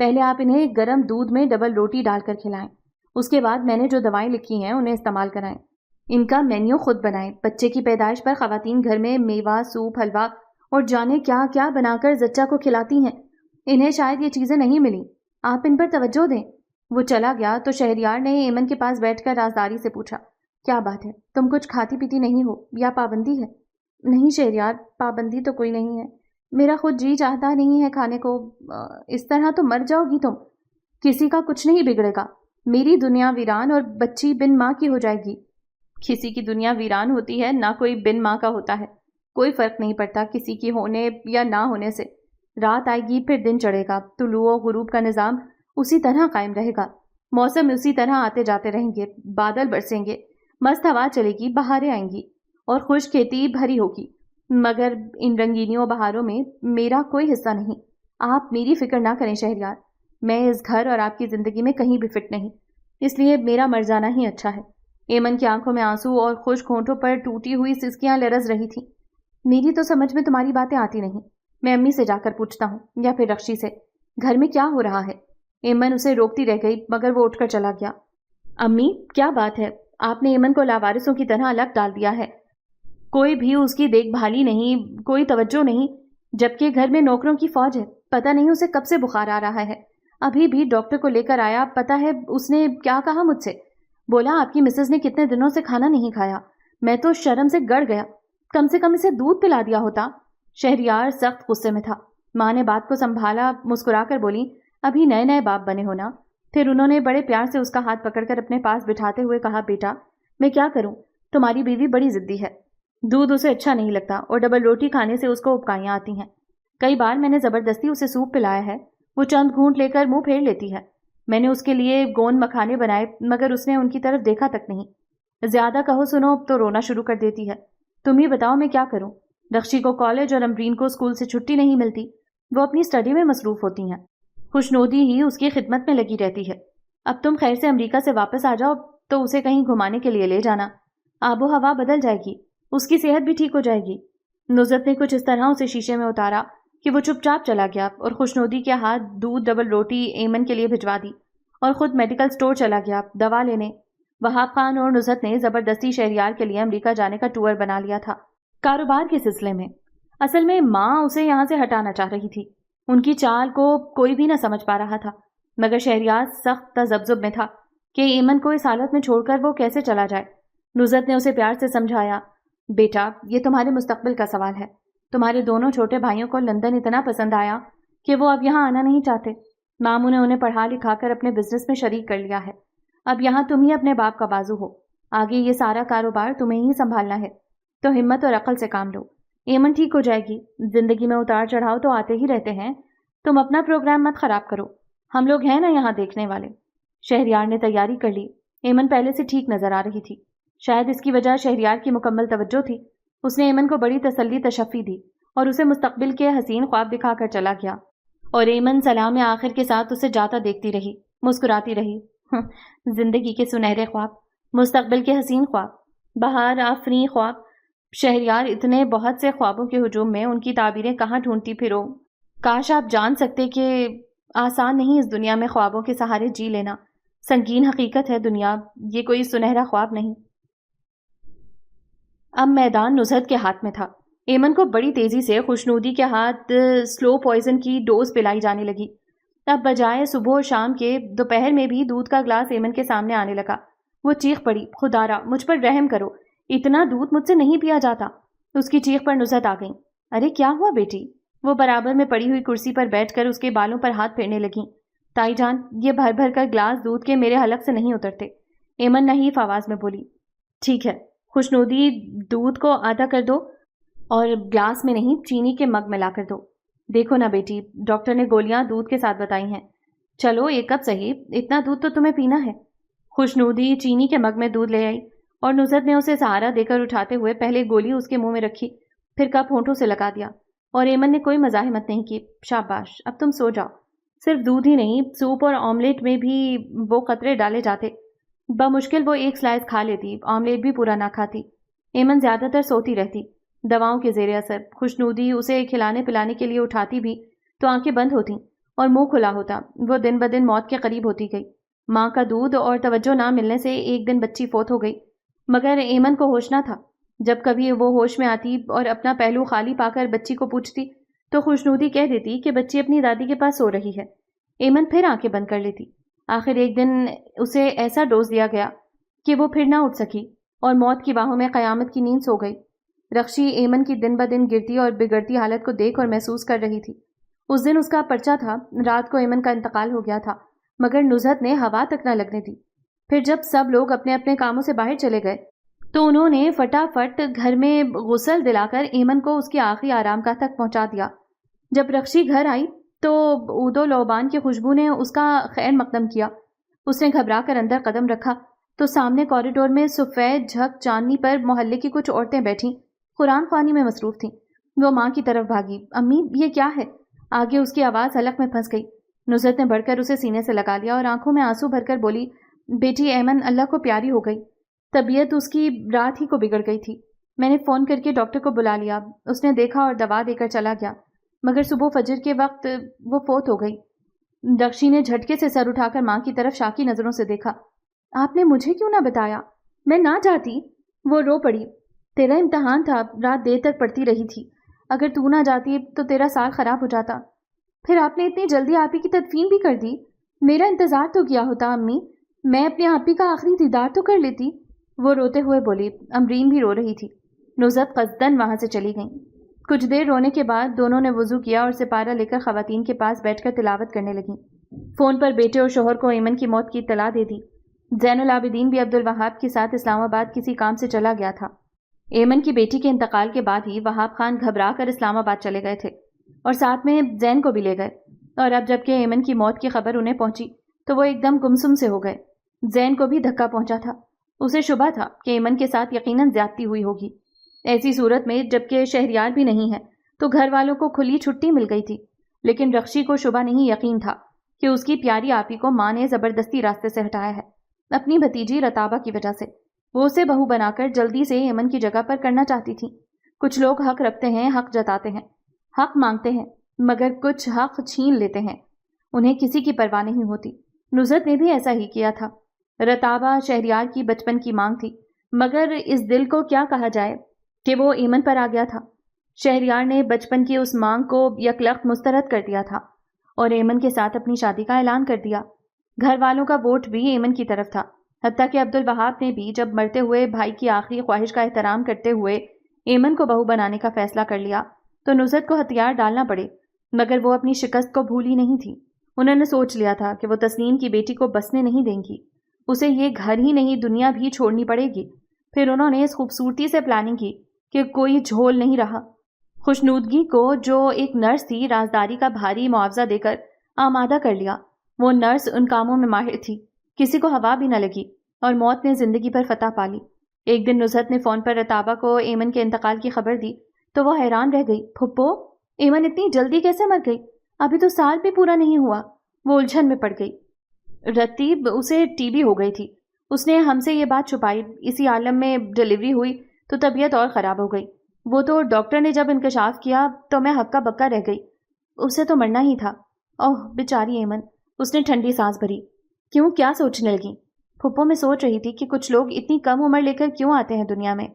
پہلے آپ انہیں گرم دودھ میں ڈبل روٹی ڈال کر کھلائیں، اس کے بعد میں نے جو دوائیں لکھی ہیں انہیں استعمال کرائیں۔ ان کا مینیو خود بنائیں۔ بچے کی پیدائش پر خواتین گھر میں میوہ، سوپ، حلوہ اور جانے کیا کیا بنا کر زچہ کو کھلاتی ہیں۔ انہیں شاید یہ چیزیں نہیں ملی، آپ ان پر توجہ دیں۔ وہ چلا گیا تو شہریار نے ایمن کے پاس بیٹھ کر رازداری سے پوچھا، کیا بات ہے، تم کچھ کھاتی پیتی نہیں ہو یا پابندی ہے؟ نہیں شہریار، پابندی تو کوئی نہیں ہے، میرا خود جی چاہتا نہیں ہے کھانے کو۔ اس طرح تو مر جاؤ گی تم۔ کسی کا کچھ نہیں بگڑے گا، میری دنیا ویران اور بچی بن ماں کی ہو جائے گی۔ کسی کی دنیا ویران ہوتی ہے، نہ کوئی بن ماں کا ہوتا ہے، کوئی فرق نہیں پڑتا کسی کی ہونے یا نہ ہونے سے۔ رات آئے گی پھر دن چڑھے گا، طلوع و غروب کا نظام اسی طرح قائم رہے گا، موسم اسی طرح آتے جاتے رہیں گے، بادل برسیں گے، مست ہوا چلے گی، بہاریں آئیں گی اور خوش کھیتی بھری ہوگی۔ مگر ان رنگینیوں بہاروں میں میرا کوئی حصہ نہیں۔ آپ میری فکر نہ کریں شہریار، میں اس گھر اور آپ کی زندگی میں کہیں بھی فٹ نہیں، اس لیے میرا مر جانا ہی اچھا ہے۔ ایمن کی آنکھوں میں آنسو اور خشک ہونٹوں پر ٹوٹی ہوئی سسکیاں لرز رہی تھیں۔ میری تو سمجھ میں تمہاری باتیں آتی نہیں، میں امی سے جا کر پوچھتا ہوں یا پھر رخشی سے، گھر میں کیا ہو رہا ہے؟ ایمن اسے روکتی رہ گئی مگر وہ اٹھ کر چلا گیا۔ امی کیا بات ہے، آپ نے ایمن کو لاوارثوں کی طرح الگ ڈال دیا ہے، کوئی بھی اس کی دیکھ بھالی نہیں، کوئی توجہ نہیں، جبکہ گھر میں نوکروں کی فوج ہے، پتہ نہیں اسے کب سے بخار آ رہا ہے، ابھی بھی ڈاکٹر کو لے کر آیا، پتہ ہے اس نے کیا کہا مجھ سے؟ بولا آپ کی مسز نے کتنے دنوں سے کھانا نہیں کھایا۔ میں تو شرم سے گڑ گیا، کم سے کم اسے دودھ پلا دیا ہوتا۔ شہریار سخت غصے میں تھا۔ ماں نے بات کو سنبھالا، مسکرا کر بولی، ابھی نئے نئے باپ بنے ہونا۔ پھر انہوں نے بڑے پیار سے اس کا ہاتھ پکڑ کر اپنے پاس بٹھاتے ہوئے کہا، بیٹا میں کیا کروں، تمہاری بیوی بڑی ضدی ہے، دودھ اسے اچھا نہیں لگتا اور ڈبل روٹی کھانے سے اس کو ابکائیاں آتی ہیں۔ کئی بار میں نے زبردستی اسے سوپ پلایا ہے، وہ چند گھونٹ لے کر منہ پھیر لیتی ہے۔ میں نے اس کے لیے گوند مکھانے بنائے مگر اس نے ان کی طرف دیکھا تک نہیں۔ زیادہ کہو سنو تو رونا شروع کر دیتی ہے۔ تم ہی بتاؤ میں کیا کروں؟ رخشی کو کالج اور امرین کو اسکول سے چھٹی نہیں ملتی، وہ اپنی اسٹڈی میں مصروف ہوتی ہیں، خوشنودی ہی اس کی خدمت میں لگی رہتی ہے۔ اب تم خیر سے امریکہ سے واپس آ جاؤ تو اسے کہیں گھمانے کے لیے لے جانا، آب و ہوا بدل جائے گی، اس کی صحت بھی ٹھیک ہو جائے گی۔ نصرت نے کچھ اس طرح اسے شیشے میں اتارا کہ وہ چپ چاپ چلا گیا اور خوشنودی کے ہاتھ دودھ ڈبل روٹی ایمن کے لیے بھجوا دی اور خود میڈیکل سٹور چلا گیا دوا لینے۔ وہاب خان اور نصرت نے زبردستی شہریار کے لیے امریکہ جانے کا ٹور بنا لیا تھا، کاروبار کے سلسلے میں۔ اصل میں ماں اسے یہاں سے ہٹانا چاہ رہی تھی، ان کی چال کو کوئی بھی نہ سمجھ پا رہا تھا، مگر شہریار سخت تذبذب میں تھا کہ ایمن کو اس حالت میں چھوڑ کر وہ کیسے چلا جائے۔ نصرت نے اسے پیار سے سمجھایا، بیٹا یہ تمہارے مستقبل کا سوال ہے، تمہارے دونوں چھوٹے بھائیوں کو لندن اتنا پسند آیا کہ وہ اب یہاں آنا نہیں چاہتے، ماموں نے انہیں پڑھا لکھا کر اپنے بزنس میں شریک کر لیا ہے، اب یہاں تم ہی اپنے باپ کا بازو ہو، آگے یہ سارا کاروبار تمہیں ہی سنبھالنا ہے، تو ہمت اور عقل سے کام لو، ایمن ٹھیک ہو جائے گی، زندگی میں اتار چڑھاؤ تو آتے ہی رہتے ہیں، تم اپنا پروگرام مت خراب کرو، ہم لوگ ہیں نا یہاں دیکھنے والے۔ شہریار نے تیاری کر لی، ایمن پہلے سے ٹھیک نظر آ رہی تھی، شاید اس کی وجہ شہریار کی مکمل توجہ تھی، اس نے ایمن کو بڑی تسلی تشفی دی اور اسے مستقبل کے حسین خواب دکھا کر چلا گیا، اور ایمن سلام آخر کے ساتھ اسے جاتا دیکھتی رہی، مسکراتی رہی۔ زندگی کے سنہرے خواب، مستقبل کے حسین خواب، بہار آفریں خواب، شہریار اتنے بہت سے خوابوں کے ہجوم میں ان کی تعبیریں کہاں ڈھونڈتی پھرو۔ کاش آپ جان سکتے کہ آسان نہیں اس دنیا میں خوابوں کے سہارے جی لینا، سنگین حقیقت ہے دنیا، یہ کوئی سنہرا خواب نہیں۔ اب میدان نصرت کے ہاتھ میں تھا، ایمن کو بڑی تیزی سے خوشنودی کے ہاتھ سلو پوائزن کی ڈوز پلائی جانے لگی۔ اب بجائے صبح و شام کے دوپہر میں بھی دودھ کا گلاس ایمن کے سامنے آنے لگا۔ وہ چیخ پڑی، خدارا مجھ پر رحم کرو، اتنا دودھ مجھ سے نہیں پیا جاتا۔ اس کی چیخ پر نصرت آ گئی، ارے کیا ہوا بیٹی؟ وہ برابر میں پڑی ہوئی کرسی پر بیٹھ کر اس کے بالوں پر ہاتھ پھیرنے لگیں۔ تائی جان یہ بھر بھر کر گلاس دودھ کے میرے حلق سے نہیں اترتے، ایمن نحیف آواز میں بولی۔ ٹھیک ہے، خوشنودی دودھ کو آدھا کر دو اور گلاس میں نہیں چینی کے مگ میں لا کر دو۔ دیکھو نا بیٹی، ڈاکٹر نے گولیاں دودھ کے ساتھ بتائی ہیں، چلو ایک کپ صحیح، اتنا دودھ تو تمہیں پینا ہے۔ خوشنودی چینی کے مگ میں دودھ لے آئی اور نصرت نے اسے سہارا دے کر اٹھاتے ہوئے پہلے گولی اس کے منہ میں رکھی، پھر کپ ہونٹوں سے لگا دیا، اور ایمن نے کوئی مزاحمت نہیں کی۔ شاباش، اب تم سو جاؤ۔ صرف دودھ ہی نہیں، سوپ اور آملیٹ میں بھی وہ قطرے ڈالے جاتے، بمشکل وہ ایک سلائس کھا لیتی، آملیٹ بھی پورا نہ کھاتی۔ ایمن زیادہ تر سوتی رہتی، دواؤں کے زیر اثر۔ خوشنودی اسے کھلانے پلانے کے لیے اٹھاتی بھی تو آنکھیں بند ہوتیں اور منہ کھلا ہوتا۔ وہ دن بدن موت کے قریب ہوتی گئی۔ ماں کا دودھ اور توجہ نہ ملنے سے ایک دن بچی فوت ہو گئی، مگر ایمن کو ہوش نہ تھا۔ جب کبھی وہ ہوش میں آتی اور اپنا پہلو خالی پا کر بچی کو پوچھتی تو خوشنودی کہہ دیتی کہ بچی اپنی دادی کے پاس سو رہی ہے۔ ایمن پھر آنکھیں بند کر لیتی۔ آخر ایک دن اسے ایسا ڈوز دیا گیا کہ وہ پھر نہ اٹھ سکی اور موت کی باہوں میں قیامت کی نیند سو گئی۔ رخشی ایمن کی دن بدن گرتی اور بگڑتی حالت کو دیکھ اور محسوس کر رہی تھی۔ اس دن اس کا پرچہ تھا، رات کو ایمن کا انتقال ہو گیا تھا، مگر نزہت نے ہوا تک نہ لگنے دی۔ پھر جب سب لوگ اپنے اپنے کاموں سے باہر چلے گئے تو انہوں نے فٹافٹ گھر میں غسل دلا کر ایمن کو اس کی آخری آرام گاہ تک پہنچا دیا۔ جب رخشی گھر آئی تو عود و لعبان کی خوشبو نے اس کا خیر مقدم کیا۔ اس نے گھبرا کر اندر قدم رکھا تو سامنے کوریڈور میں سفید جھک چاندنی پر محلے کی کچھ عورتیں بیٹھیں، قرآن خوانی میں مصروف تھیں۔ وہ ماں کی طرف بھاگی۔ امی یہ کیا ہے؟ آگے اس کی آواز حلق میں پھنس گئی۔ نصرت نے بڑھ کر اسے سینے سے لگا لیا اور آنکھوں میں آنسو بھر کر بولی، بیٹی ایمن اللہ کو پیاری ہو گئی۔ طبیعت اس کی رات ہی کو بگڑ گئی تھی۔ میں نے فون کر کے ڈاکٹر کو بلا لیا، اس نے دیکھا اور دوا دے کر چلا گیا، مگر صبح فجر کے وقت وہ فوت ہو گئی۔ رخشی نے جھٹکے سے سر اٹھا کر ماں کی طرف شاکی نظروں سے دیکھا۔ آپ نے مجھے کیوں نہ بتایا؟ میں نہ جاتی۔ وہ رو پڑی۔ تیرا امتحان تھا، رات دیر تک پڑھتی رہی تھی، اگر تو نہ جاتی تو تیرا سال خراب ہو جاتا۔ پھر آپ نے اتنی جلدی آپی کی تدفین بھی کر دی۔ میرا انتظار تو کیا ہوتا امی، میں اپنے آپی کا آخری دیدار تو کر لیتی۔ وہ روتے ہوئے بولی۔ امرین بھی رو رہی تھی۔ نزہت قصدن وہاں سے چلی گئیں۔ کچھ دیر رونے کے بعد دونوں نے وضو کیا اور سپارہ لے کر خواتین کے پاس بیٹھ کر تلاوت کرنے لگیں۔ فون پر بیٹے اور شوہر کو ایمن کی موت کی اطلاع دے دی۔ زین العابدین بھی عبدالوہاب کے ساتھ اسلام آباد کسی کام سے چلا گیا تھا۔ ایمن کی بیٹی کے انتقال کے بعد ہی وہاب خان گھبرا کر اسلام آباد چلے گئے تھے اور ساتھ میں زین کو بھی لے گئے، اور اب جب کہ ایمن کی موت کی خبر انہیں پہنچی تو وہ ایک دم گمسم سے ہو گئے۔ زین کو بھی دھکا پہنچا تھا۔ اسے شبہ تھا کہ ایمن کے ساتھ یقیناً زیادتی ہوئی ہوگی۔ ایسی صورت میں جبکہ شہریار بھی نہیں ہے تو گھر والوں کو کھلی چھٹی مل گئی تھی، لیکن رخشی کو شبہ نہیں یقین تھا کہ اس کی پیاری آپی کو ماں نے زبردستی راستے سے ہٹایا ہے، اپنی بھتیجی رتابہ کی وجہ سے۔ وہ اسے بہو بنا کر جلدی سے ایمن کی جگہ پر کرنا چاہتی تھی۔ کچھ لوگ حق رکھتے ہیں، حق جتاتے ہیں، حق مانگتے ہیں، مگر کچھ حق چھین لیتے ہیں، انہیں کسی کی پرواہ نہیں ہوتی۔ نزہت نے بھی ایسا ہی کیا تھا۔ رتابہ شہریار کی بچپن کی مانگ تھی، مگر اس دل کو کیا کہا جائے کہ وہ ایمن پر آ گیا تھا۔ شہریار نے بچپن کی اس مانگ کو یکلخت مسترد کر دیا تھا اور ایمن کے ساتھ اپنی شادی کا اعلان کر دیا۔ گھر والوں کا ووٹ بھی ایمن کی طرف تھا، حتیٰ کہ عبدالوہاب نے بھی جب مرتے ہوئے بھائی کی آخری خواہش کا احترام کرتے ہوئے ایمن کو بہو بنانے کا فیصلہ کر لیا تو نزہت کو ہتھیار ڈالنا پڑے، مگر وہ اپنی شکست کو بھولی نہیں تھی۔ انہوں نے سوچ لیا تھا کہ وہ تسنیم کی بیٹی کو بسنے نہیں دیں گی، اسے یہ گھر ہی نہیں دنیا بھی چھوڑنی پڑے گی۔ پھر انہوں نے اس خوبصورتی سے پلاننگ کی کہ کوئی جھول نہیں رہا۔ خوشنودگی کو جو ایک نرس تھی رازداری کا بھاری معاوضہ دے کر آمادہ کر لیا۔ وہ نرس ان کاموں میں ماہر تھی، کسی کو ہوا بھی نہ لگی اور موت نے زندگی پر فتح پالی۔ ایک دن نزہت نے فون پر رتابہ کو ایمن کے انتقال کی خبر دی تو وہ حیران رہ گئی۔ پھپھو، ایمن اتنی جلدی کیسے مر گئی؟ ابھی تو سال بھی پورا نہیں ہوا۔ وہ الجھن میں پڑ گئی۔ رتیب، اسے ٹی بی ہو گئی تھی، اس نے ہم سے یہ بات چھپائی، اسی عالم میں ڈیلیوری ہوئی تو طبیعت اور خراب ہو گئی۔ وہ تو ڈاکٹر نے جب انکشاف کیا تو میں ہکا بکا رہ گئی، اسے تو مرنا ہی تھا۔ اوہ بیچاری ایمن، اس نے ٹھنڈی سانس بھری۔ کیوں، کیا سوچنے لگی؟ پھپھو میں سوچ رہی تھی کہ کچھ لوگ اتنی کم عمر لے کر کیوں آتے ہیں دنیا میں۔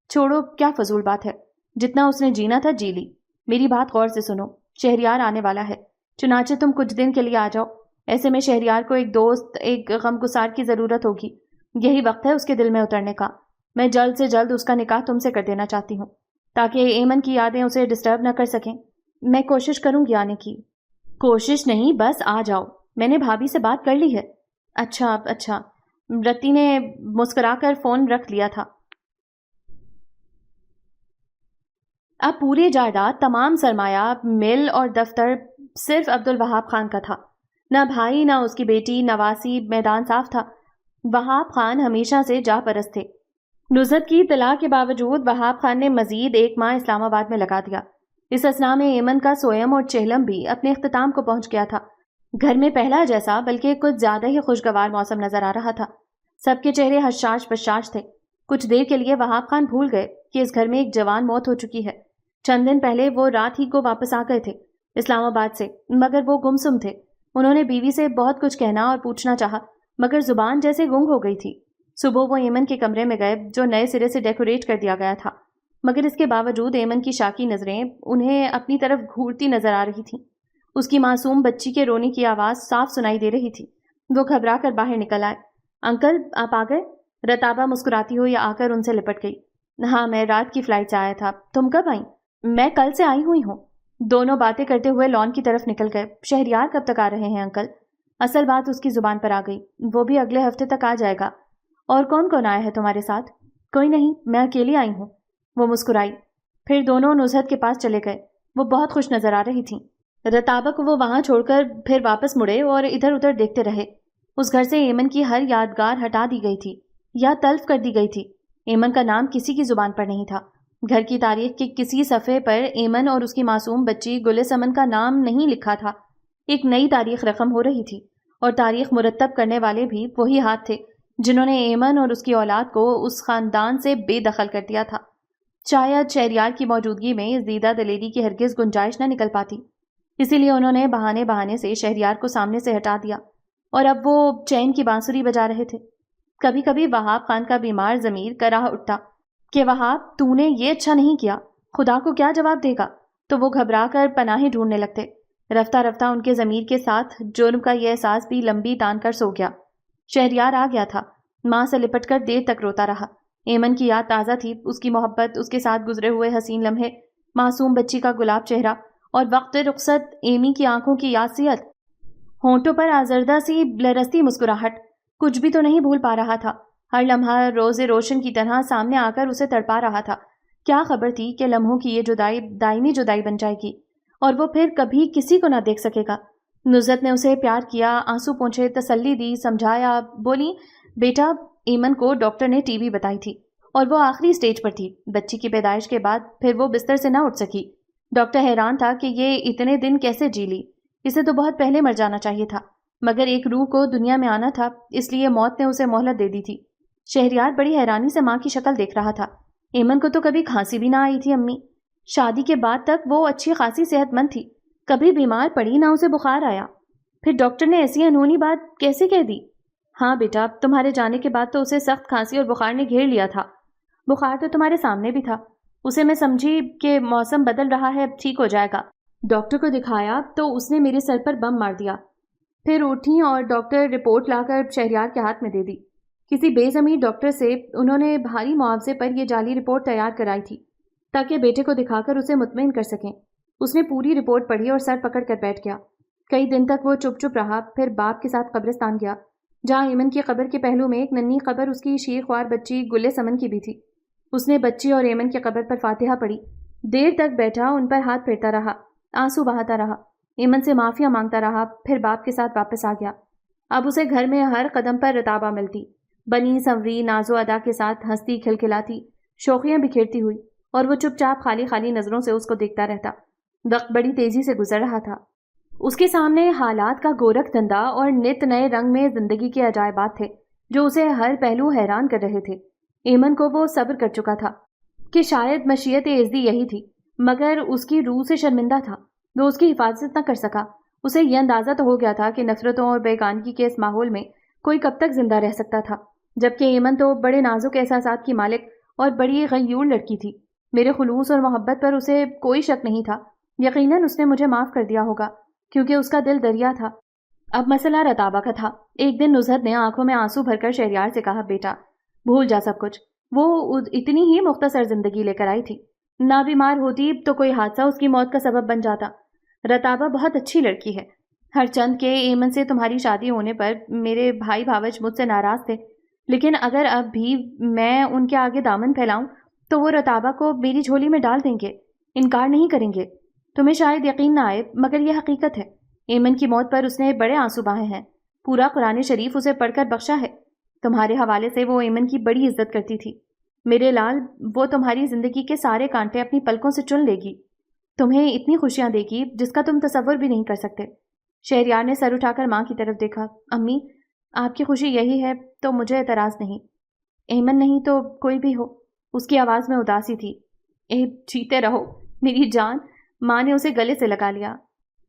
چھوڑو، کیا فضول بات ہے، جتنا اس نے جینا تھا جی لی۔ میری بات غور سے سنو، شہریار آنے والا ہے، چنانچہ تم کچھ دن کے لیے آ جاؤ۔ ایسے میں شہریار کو ایک دوست، ایک غمگسار کی ضرورت ہوگی، یہی وقت ہے اس کے دل میں اترنے کا۔ میں جلد سے جلد اس کا نکاح تم سے کر دینا چاہتی ہوں تاکہ ایمن کی یادیں اسے ڈسٹرب نہ کر سکیں۔ میں کوشش کروں گی آنے کی۔ کوشش نہیں، بس آ جاؤ، میں نے بھابھی سے بات کر لی ہے۔ اچھا اچھا، رتی نے مسکرا کر فون رکھ لیا تھا۔ اب پورے جائیداد، تمام سرمایہ، مل اور دفتر صرف عبدالوہاب خان کا تھا۔ نہ بھائی، نہ اس کی بیٹی، نواسی، میدان صاف تھا۔ وہاب خان ہمیشہ سے جاہ پرست تھے۔ نزہت کی اطلاع کے باوجود وہاب خان نے مزید ایک ماہ اسلام آباد میں لگا دیا۔ اس اثناء میں ایمن کا سویم اور چہلم بھی اپنے اختتام کو پہنچ گیا تھا۔ گھر میں پہلا جیسا بلکہ کچھ زیادہ ہی خوشگوار موسم نظر آ رہا تھا۔ سب کے چہرے حشاش بشاش تھے۔ کچھ دیر کے لیے وہاب خان بھول گئے کہ اس گھر میں ایک جوان موت ہو چکی ہے۔ چند دن پہلے وہ رات ہی کو واپس آ گئے تھے۔ اسلام آباد سے، مگر وہ گمسم تھے۔ انہوں نے بیوی سے بہت کچھ کہنا اور پوچھنا چاہا، مگر زبان جیسے گنگ ہو گئی تھی۔ صبح وہ ایمن کے کمرے میں گئے جو نئے سرے سے ڈیکوریٹ کر دیا گیا تھا، مگر اس کے باوجود ایمن کی شاکی نظریں انہیں اپنی طرف گھورتی نظر آ رہی تھیں۔ اس کی معصوم بچی کے رونے کی آواز صاف سنائی دے رہی تھی۔ وہ گھبرا کر باہر نکل آئے۔ انکل آپ آ گئے؟ رتابہ مسکراتی ہوئی آ کر ان سے لپٹ گئی۔ ہاں، میں رات کی فلائٹ سے آیا تھا۔ تم کب آئیں؟ میں کل سے آئی ہوئی ہوں۔ دونوں باتیں کرتے ہوئے لان کی طرف نکل گئے۔ شہریار کب تک آ رہے ہیں انکل؟ اصل بات اس کی زبان پر آ گئی۔ وہ بھی اگلے ہفتے تک آ جائے گا۔ اور کون کون آیا ہے تمہارے ساتھ؟ کوئی نہیں، میں اکیلی آئی ہوں۔ وہ مسکرائی۔ پھر دونوں نزہت کے پاس چلے گئے۔ وہ بہت خوش نظر آ رہی تھیں۔ رتابہ کو وہ وہاں چھوڑ کر پھر واپس مڑے اور ادھر ادھر دیکھتے رہے۔ اس گھر سے ایمن کی ہر یادگار ہٹا دی گئی تھی یا تلف کر دی گئی تھی۔ ایمن کا نام کسی کی زبان پر نہیں تھا۔ گھر کی تاریخ کے کسی صفحے پر ایمن اور اس کی معصوم بچی گل سمن کا نام نہیں لکھا تھا۔ ایک نئی تاریخ رقم ہو رہی تھی، اور تاریخ مرتب کرنے والے بھی وہی ہاتھ تھے جنہوں نے ایمن اور اس کی اولاد کو اس خاندان سے بے دخل کر دیا تھا۔ شاید شہریار کی موجودگی میں اس دیدہ دلیری کی ہرگز گنجائش نہ نکل پاتی، اسی لیے انہوں نے بہانے سے شہریار کو سامنے سے ہٹا دیا، اور اب وہ چین کی بانسری بجا رہے تھے۔ کبھی کبھی وہاب خان کا بیمار ضمیر کراہ اٹھتا کہ وہاب تو نے یہ اچھا نہیں کیا، خدا کو کیا جواب دے گا، تو وہ گھبرا کر پناہیں ڈھونڈنے لگتے۔ رفتہ رفتہ ان کے ضمیر کے ساتھ جرم کا یہ احساس بھی لمبی تان کر سو گیا۔ شہریار آ گیا تھا، ماں سے لپٹ کر دیر تک روتا رہا۔ ایمن کی یاد تازہ تھی، اس کی محبت، اس کے ساتھ گزرے ہوئے حسین لمحے، معصوم بچی کا گلاب چہرہ، اور وقت رخصت ایمی کی آنکھوں کی یاسیت، ہونٹوں پر آزردہ سی لرزتی مسکراہٹ۔ کچھ بھی تو نہیں بھول پا رہا تھا۔ ہر لمحہ روز روشن کی طرح سامنے آ کر اسے تڑپا رہا تھا۔ کیا خبر تھی کہ لمحوں کی یہ جدائی دائمی جدائی بن جائے گی، اور وہ پھر کبھی کسی کو نہ دیکھ سکے گا۔ نصرت نے اسے پیار کیا، آنسو پونچھے، تسلی دی، سمجھایا، بولی بیٹا ایمن کو ڈاکٹر نے ٹی بی بتائی تھی، اور وہ آخری سٹیج پر تھی۔ بچی کی پیدائش کے بعد پھر وہ بستر سے نہ اٹھ سکی۔ ڈاکٹر حیران تھا کہ یہ اتنے دن کیسے جی لی، اسے تو بہت پہلے مر جانا چاہیے تھا، مگر ایک روح کو دنیا میں آنا تھا، اس لیے موت نے اسے مہلت دے دی تھی۔ شہریار بڑی حیرانی سے ماں کی شکل دیکھ رہا تھا۔ ایمن کو تو کبھی کھانسی بھی نہ آئی تھی امی۔ شادی کے بعد تک وہ اچھی خاصی صحت مند تھی، کبھی بیمار پڑی نہ اسے بخار آیا۔ پھر ڈاکٹر نے ایسی انہونی بات کیسے کہہ دی؟ ہاں بیٹا، تمہارے جانے کے بعد تو اسے سخت کھانسی اور بخار نے گھیر لیا تھا۔ بخار تو تمہارے سامنے بھی تھا، اسے میں سمجھی کہ موسم بدل رہا ہے، ٹھیک ہو جائے گا۔ ڈاکٹر کو دکھایا تو اس نے میرے سر پر بم مار دیا۔ پھر اٹھی اور ڈاکٹر رپورٹ لا کر شہریار کے ہاتھ میں دے دی۔ کسی بے ضمیر ڈاکٹر سے انہوں نے بھاری معاوضے پر یہ جعلی رپورٹ تیار کرائی تھی تاکہ بیٹے کو دکھا کر اسے مطمئن کر سکیں۔ اس نے پوری رپورٹ پڑھی اور سر پکڑ کر بیٹھ گیا۔ کئی دن تک وہ چپ چپ رہا، پھر باپ کے ساتھ قبرستان گیا، جہاں ایمن کی قبر کے پہلو میں ایک ننھی قبر اس کی شیر خوار بچی گل سمن کی بھی تھی۔ اس نے بچی اور ایمن کی قبر پر فاتحہ پڑھی، دیر تک بیٹھا، ان پر ہاتھ پھیرتا رہا، آنسو بہاتا رہا، ایمن سے معافیا مانگتا رہا، پھر باپ کے ساتھ واپس آ گیا۔ اب اسے گھر میں ہر قدم پر رتابہ ملتی، بنی سنوری ناز و ادا کے ساتھ ہنستی کھلکھلاتی، شوخیاں بکھیرتی ہوئی، اور وہ چپ چاپ خالی خالی نظروں سے اس کو دیکھتا رہتا۔ وقت بڑی تیزی سے گزر رہا تھا۔ اس کے سامنے حالات کا گورکھ دھندا اور نت نئے رنگ میں زندگی کے عجائبات تھے جو اسے ہر پہلو حیران کر رہے تھے۔ ایمن کو وہ صبر کر چکا تھا کہ شاید مشیت عزدی یہی تھی، مگر اس کی روح سے شرمندہ تھا، وہ اس کی حفاظت نہ کر سکا۔ اسے یہ اندازہ تو ہو گیا تھا کہ نفرتوں اور بیگانگی کے اس ماحول میں کوئی کب تک زندہ رہ سکتا تھا، جبکہ ایمن تو بڑے نازک احساسات کی مالک اور بڑی غیور لڑکی تھی۔ میرے خلوص اور محبت پر اسے کوئی شک نہیں تھا۔ یقیناً اس نے مجھے معاف کر دیا ہوگا، کیونکہ اس کا دل دریا تھا۔ اب مسئلہ رتابہ کا تھا۔ ایک دن نزہت نے آنکھوں میں آنسو بھر کر شہریار سے کہا، بیٹا بھول جا سب کچھ، وہ اتنی ہی مختصر زندگی لے کر آئی تھی، نہ بیمار ہوتی تو کوئی حادثہ اس کی موت کا سبب بن جاتا۔ رتابہ بہت اچھی لڑکی ہے، ہر چند کے ایمن سے تمہاری شادی ہونے پر میرے بھائی بھاوج مجھ سے ناراض تھے، لیکن اگر اب بھی میں ان کے آگے دامن پھیلاؤں تو وہ رتابہ کو میری جھولی میں ڈال دیں گے، انکار نہیں کریں گے۔ تمہیں شاید یقین نہ آئے، مگر یہ حقیقت ہے۔ ایمن کی موت پر اس نے بڑے آنسو بہائے ہیں، پورا قرآن شریف اسے پڑھ کر بخشا ہے۔ تمہارے حوالے سے وہ ایمن کی بڑی عزت کرتی تھی۔ میرے لال، وہ تمہاری زندگی کے سارے کانٹے اپنی پلکوں سے چن لے گی، تمہیں اتنی خوشیاں دے گی جس کا تم تصور بھی نہیں کر سکتے۔ شہریار نے سر اٹھا کر ماں کی طرف دیکھا۔ امی، آپ کی خوشی یہی ہے تو مجھے اعتراض نہیں، ایمن نہیں تو کوئی بھی ہو۔ اس کی آواز میں اداسی تھی۔ اے جیتے رہو میری جان، ماں نے اسے گلے سے لگا لیا۔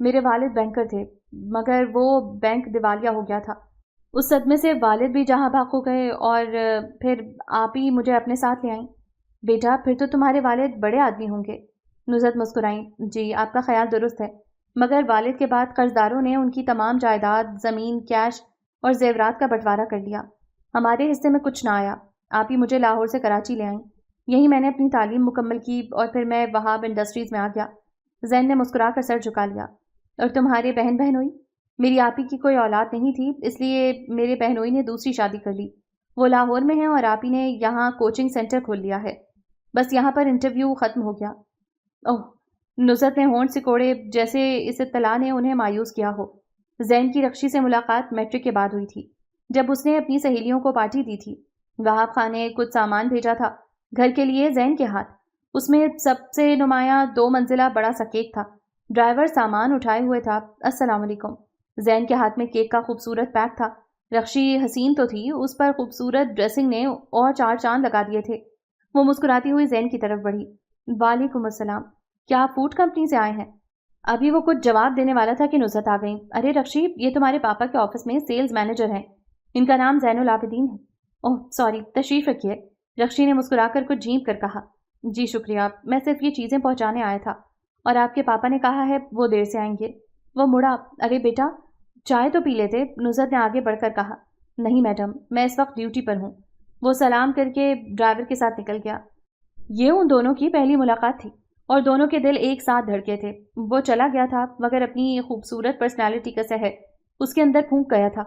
میرے والد بینکر تھے مگر وہ بینک دیوالیہ ہو گیا تھا۔ اس صدمے سے والد بھی جہاں بھاگ ہو گئے اور پھر آپ ہی مجھے اپنے ساتھ لے آئیں۔ بیٹا پھر تو تمہارے والد بڑے آدمی ہوں گے۔ نصرت مسکرائیں۔ جی آپ کا خیال درست ہے، مگر والد کے بعد قرضداروں نے ان کی تمام جائیداد، زمین، کیش اور زیورات کا بٹوارا کر لیا۔ ہمارے حصے میں کچھ نہ آیا۔ آپ ہی مجھے لاہور سے کراچی لے آئیں۔ یہیں میں نے اپنی تعلیم مکمل کی اور پھر میں وہاب انڈسٹریز میں آ گیا۔ زین نے مسکرا کر سر جھکا لیا۔ اور تمہارے بہن بہنوئی؟ میری آپی کی کوئی اولاد نہیں تھی، اس لیے میرے بہنوئی نے دوسری شادی کر لی۔ وہ لاہور میں ہیں اور آپی نے یہاں کوچنگ سینٹر کھول لیا ہے۔ بس یہاں پر انٹرویو ختم ہو گیا۔ اوہ! نصرت نے ہونٹ سکوڑے جیسے اس اطلاع نے انہیں مایوس کیا ہو۔ زین کی رخشی سے ملاقات میٹرک کے بعد ہوئی تھی، جب اس نے اپنی سہیلیوں کو پارٹی دی تھی۔ وہاب خان نے کچھ سامان بھیجا تھا گھر کے لیے زین کے ہاتھ۔ اس میں سب سے نمایاں 2 منزلہ بڑا سا کیک تھا۔ ڈرائیور سامان اٹھائے ہوئے تھا۔ السلام علیکم۔ زین کے ہاتھ میں کیک کا خوبصورت پیک تھا۔ رخشی حسین تو تھی، اس پر خوبصورت ڈریسنگ نے اور 4 چاند لگا دیے تھے۔ وہ مسکراتی ہوئی زین کی طرف بڑھی۔ وعلیکم السلام، کیا آپ فوڈ کمپنی سے آئے ہیں؟ ابھی وہ کچھ جواب دینے والا تھا کہ نصرت آ گئی۔ ارے رخشی، یہ تمہارے پاپا کے آفس میں سیلز مینیجر ہیں، ان کا نام زین العابدین ہے۔ اوہ سوری، تشریف رکھیے۔ رخشی نے مسکرا کر کچھ جھینپ کر کہا۔ جی شکریہ، میں صرف یہ چیزیں پہنچانے آیا تھا، اور آپ کے پاپا نے کہا ہے وہ دیر سے آئیں گے۔ وہ مڑا۔ ارے بیٹا، چائے تو پی لیتے، نصرت نے آگے بڑھ کر کہا۔ نہیں میڈم، میں اس وقت ڈیوٹی پر ہوں۔ وہ سلام کر کے ڈرائیور کے ساتھ نکل گیا۔ یہ ان دونوں کی پہلی ملاقات تھی اور دونوں کے دل ایک ساتھ دھڑکے تھے۔ وہ چلا گیا تھا مگر اپنی خوبصورت پرسنالٹی کا زہر اس کے اندر پھونک گیا تھا،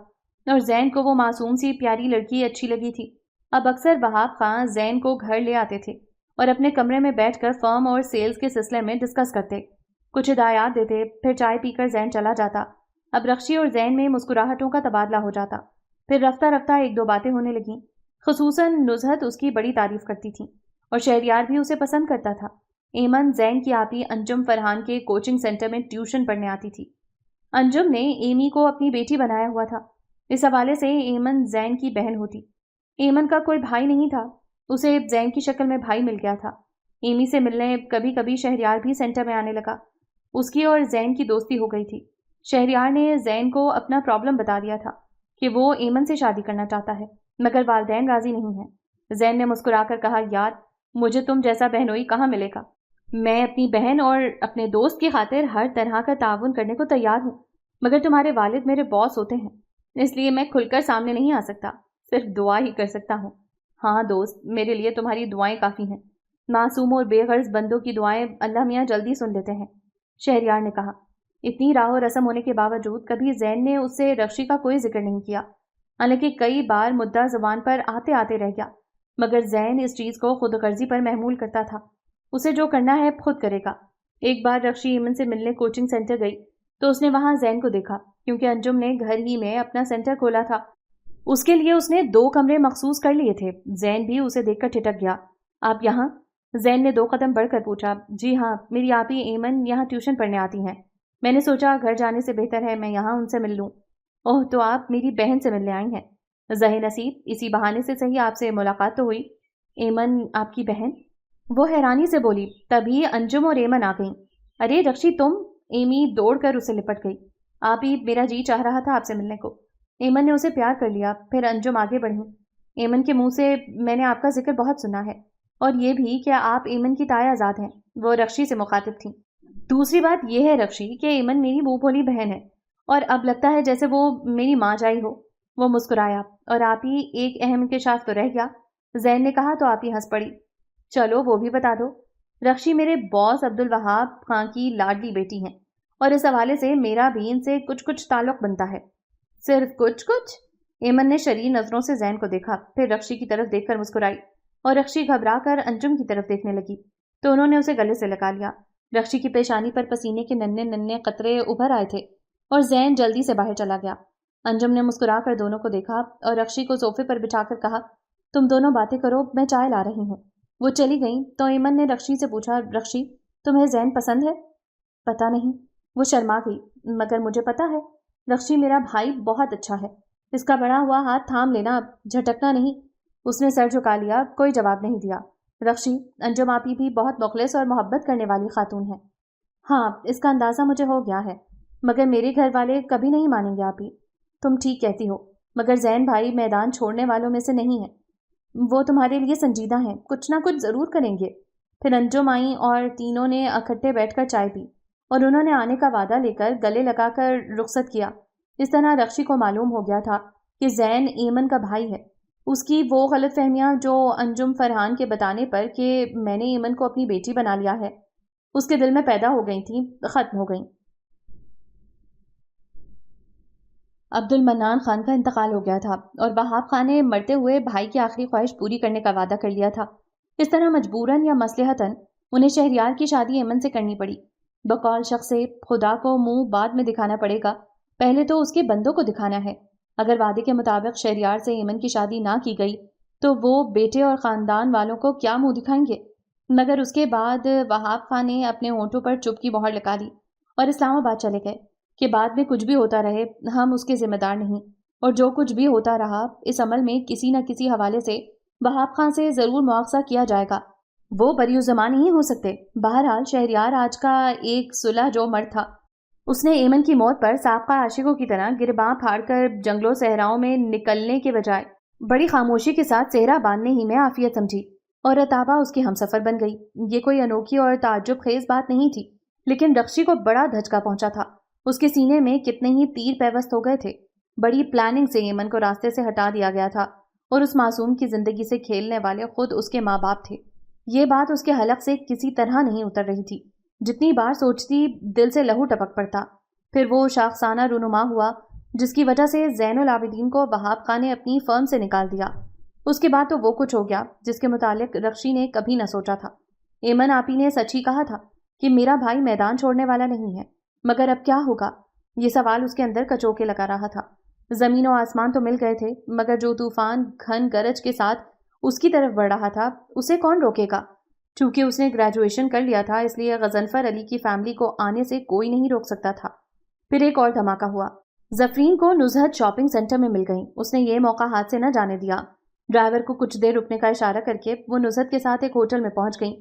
اور زین کو وہ معصوم سی پیاری لڑکی اچھی لگی تھی۔ اب اکثر وہاب خان زین کو گھر لے آتے تھے اور اپنے کمرے میں بیٹھ کر فرم اور سیلز کے سلسلے میں ڈسکس کرتے، کچھ ہدایات دیتے، پھر چائے پی کر زین چلا جاتا۔ اب رخشی اور زین میں مسکراہٹوں کا تبادلہ ہو جاتا، پھر رفتہ رفتہ 1-2 باتیں ہونے لگیں۔ خصوصاً نزہت اس کی بڑی تعریف کرتی تھی اور شہریار بھی اسے پسند کرتا تھا۔ ایمن زین کی آپی انجم فرحان کے کوچنگ سینٹر میں ٹیوشن پڑھنے آتی تھی۔ انجم نے ایمی کو اپنی بیٹی بنایا ہوا تھا، اس حوالے سے ایمن زین کی بہن ہوتی۔ ایمن کا کوئی بھائی نہیں تھا، اسے زین کی شکل میں بھائی مل گیا تھا۔ ایمی سے ملنے کبھی کبھی شہریار بھی سینٹر میں آنے لگا۔ اس کی اور زین کی دوستی ہو گئی تھی۔ شہریار نے زین کو اپنا پرابلم بتا دیا تھا کہ وہ ایمن سے شادی کرنا چاہتا ہے، مگر والدین راضی نہیں ہیں۔ زین نے مسکرا کر کہا، یار مجھے تم جیسا بہنوئی کہاں ملے گا؟ میں اپنی بہن اور اپنے دوست کی خاطر ہر طرح کا تعاون کرنے کو تیار ہوں، مگر تمہارے والد میرے باس ہوتے ہیں، اس لیے میں کھل کر سامنے نہیں آ سکتا، صرف دعا ہی کر سکتا ہوں۔ ہاں دوست، میرے لیے تمہاری دعائیں کافی ہیں۔ معصوم اور بے غرض بندوں کی دعائیں اللہ میاں جلدی سن لیتے ہیں، شہریار نے کہا۔ اتنی راہ و رسم ہونے کے باوجود کبھی زین نے اس سے رخشی کا کوئی ذکر نہیں کیا، حالانکہ کئی بار مدعا زبان پر آتے آتے رہ گیا، مگر زین اس چیز کو خود غرضی پر محمول کرتا تھا۔ اسے جو کرنا ہے خود کرے گا۔ ایک بار رخشی ایمن سے ملنے کوچنگ سینٹر گئی تو اس نے وہاں زین کو دیکھا، کیونکہ انجم نے گھر ہی میں اپنا سینٹر کھولا تھا۔ اس کے لیے اس نے 2 کمرے مخصوص کر لیے تھے۔ زین بھی اسے دیکھ کر ٹھٹک گیا۔ آپ یہاں؟ زین نے 2 قدم بڑھ کر پوچھا۔ جی ہاں، میری آپی ایمن یہاں ٹیوشن پڑھنے آتی ہیں، میں نے سوچا گھر جانے سے بہتر ہے میں یہاں ان سے مل لوں۔ اوہ، تو آپ میری بہن سے ملنے آئی ہیں؟ ظاہر نصیب، اسی بہانے سے صحیح آپ سے ملاقات تو ہوئی۔ ایمن آپ کی بہن؟ وہ حیرانی سے بولی، تبھی انجم اور ایمن آ گئیں۔ ارے رخشی تم؟ ایمی دوڑ کر اسے لپٹ گئی۔ آپ ہی میرا جی چاہ رہا تھا آپ سے ملنے کو۔ ایمن نے اسے پیار کر لیا۔ پھر انجم آگے بڑھی۔ ایمن کے منہ سے میں نے آپ کا ذکر بہت سنا ہے، اور یہ بھی کہ آپ ایمن کی تائے آزاد ہیں۔ وہ رخشی سے مخاطب تھیں۔ دوسری بات یہ ہے رخشی کہ ایمن میری منہ بھولی بہن ہے، اور اب لگتا ہے جیسے وہ میری ماں جائی ہو۔ وہ مسکرایا۔ اور آپ ہی ایک اہم انکشاف تو رہ گیا، زین نے کہا تو آپ ہی ہنس پڑی۔ چلو وہ بھی بتا دو۔ رخشی میرے باس عبدالوہاب خان کی لاڈلی بیٹی ہیں، اور اس حوالے سے میرا بھی ان سے کچھ تعلق بنتا ہے۔ صرف کچھ؟ ایمن نے شریر نظروں سے زین کو دیکھا، پھر رخشی کی طرف دیکھ کر مسکرائی، اور رخشی گھبرا کر انجم کی طرف دیکھنے لگی تو انہوں نے اسے گلے سے لگا لیا۔ رخشی کی پیشانی پر پسینے کے ننھے ننھے قطرے ابھر آئے تھے اور زین جلدی سے باہر چلا گیا۔ انجم نے مسکرا کر دونوں کو دیکھا اور رخشی کو صوفے پر بٹھا کر کہا، تم دونوں باتیں کرو، میں چائے لا رہی ہوں۔ وہ چلی گئیں تو ایمن نے رخشی سے پوچھا، رخشی تمہیں زین پسند ہے؟ پتہ نہیں، وہ شرما گئی۔ مگر مجھے پتہ ہے، رخشی میرا بھائی بہت اچھا ہے، اس کا بڑا ہوا ہاتھ تھام لینا، جھٹکنا نہیں۔ اس نے سر جھکا لیا، کوئی جواب نہیں دیا۔ رخشی، انجم آپی بھی بہت مخلص اور محبت کرنے والی خاتون ہے۔ ہاں، اس کا اندازہ مجھے ہو گیا ہے۔ مگر میرے گھر والے کبھی نہیں مانیں گے آپ ہی۔ تم ٹھیک کہتی ہو، مگر زین بھائی میدان چھوڑنے والوں میں سے نہیں ہے۔ وہ تمہارے لیے سنجیدہ ہیں، کچھ نہ کچھ ضرور کریں گے۔ پھر انجم آئیں اور تینوں نے اکٹھے بیٹھ کر چائے پی اور انہوں نے آنے کا وعدہ لے کر گلے لگا کر رخصت کیا۔ اس طرح رخشی کو معلوم ہو گیا تھا کہ زین ایمن کا بھائی ہے۔ اس کی وہ غلط فہمیاں جو انجم فرحان کے بتانے پر کہ میں نے ایمن کو اپنی بیٹی بنا لیا ہے اس کے دل میں پیدا ہو گئی تھیں، ختم ہو گئیں۔ عبد المنان خان کا انتقال ہو گیا تھا اور وہاب خان نے مرتے ہوئے بھائی کی آخری خواہش پوری کرنے کا وعدہ کر لیا تھا۔ اس طرح مجبوراً یا مصلحتاً انہیں شہریار کی شادی ایمن سے کرنی پڑی۔ بقول شخص خدا کو منہ بعد میں دکھانا پڑے گا، پہلے تو اس کے بندوں کو دکھانا ہے۔ اگر وعدے کے مطابق شہریار سے ایمن کی شادی نہ کی گئی تو وہ بیٹے اور خاندان والوں کو کیا منہ دکھائیں گے؟ مگر اس کے بعد وہاب خان نے اپنے ہونٹوں پر چپ کی مہر لگا لی اور اسلام آباد چلے گئے کہ بعد میں کچھ بھی ہوتا رہے ہم اس کے ذمہ دار نہیں، اور جو کچھ بھی ہوتا رہا اس عمل میں کسی نہ کسی حوالے سے وہاب خان سے ضرور مواخذہ کیا جائے گا۔ وہ بری زبان نہیں ہو سکتے۔ بہرحال شہریار آج کا ایک صلح جو مرد تھا، اس نے ایمن کی موت پر سابقہ عاشقوں کی طرح گرباں پھاڑ کر جنگلوں صحراؤں میں نکلنے کے بجائے بڑی خاموشی کے ساتھ صحرا باندھنے ہی میں عافیت سمجھی، اور عطابہ اس کی ہمسفر بن گئی۔ یہ کوئی انوکھی اور تعجب خیز بات نہیں تھی، لیکن رخشی کو بڑا دھچکا پہنچا تھا۔ اس کے سینے میں کتنے ہی تیر پیوست ہو گئے تھے۔ بڑی پلاننگ سے ایمن کو راستے سے ہٹا دیا گیا تھا اور اس معصوم کی زندگی سے کھیلنے والے خود اس کے ماں باپ تھے۔ یہ بات اس کے حلق سے کسی طرح نہیں اتر رہی تھی۔ جتنی بار سوچتی دل سے لہو ٹپک پڑتا۔ پھر وہ شاخسانہ رونما ہوا جس کی وجہ سے زین العابدین کو وہاب خان نے اپنی فرم سے نکال دیا۔ اس کے بعد تو وہ کچھ ہو گیا جس کے متعلق رخشی نے کبھی نہ سوچا تھا۔ ایمن آپی نے سچ ہی کہا تھا کہ میرا بھائی میدان چھوڑنے والا نہیں ہے، مگر اب کیا ہوگا؟ یہ سوال اس کے اندر کچوکے لگا رہا تھا۔ زمین و آسمان تو مل گئے تھے، مگر جو طوفان گھن گرج کے ساتھ اس کی طرف بڑھ رہا تھا اسے کون روکے گا؟ چونکہ اس نے گریجویشن کر لیا تھا اس لیے غضنفر علی کی فیملی کو آنے سے کوئی نہیں روک سکتا تھا۔ پھر ایک اور دھماکہ ہوا۔ زفرین کو نزہت شاپنگ سینٹر میں مل گئیں۔ اس نے یہ موقع ہاتھ سے نہ جانے دیا۔ ڈرائیور کو کچھ دیر رکنے کا اشارہ کر کے وہ نزہت کے ساتھ ایک ہوٹل میں پہنچ گئیں۔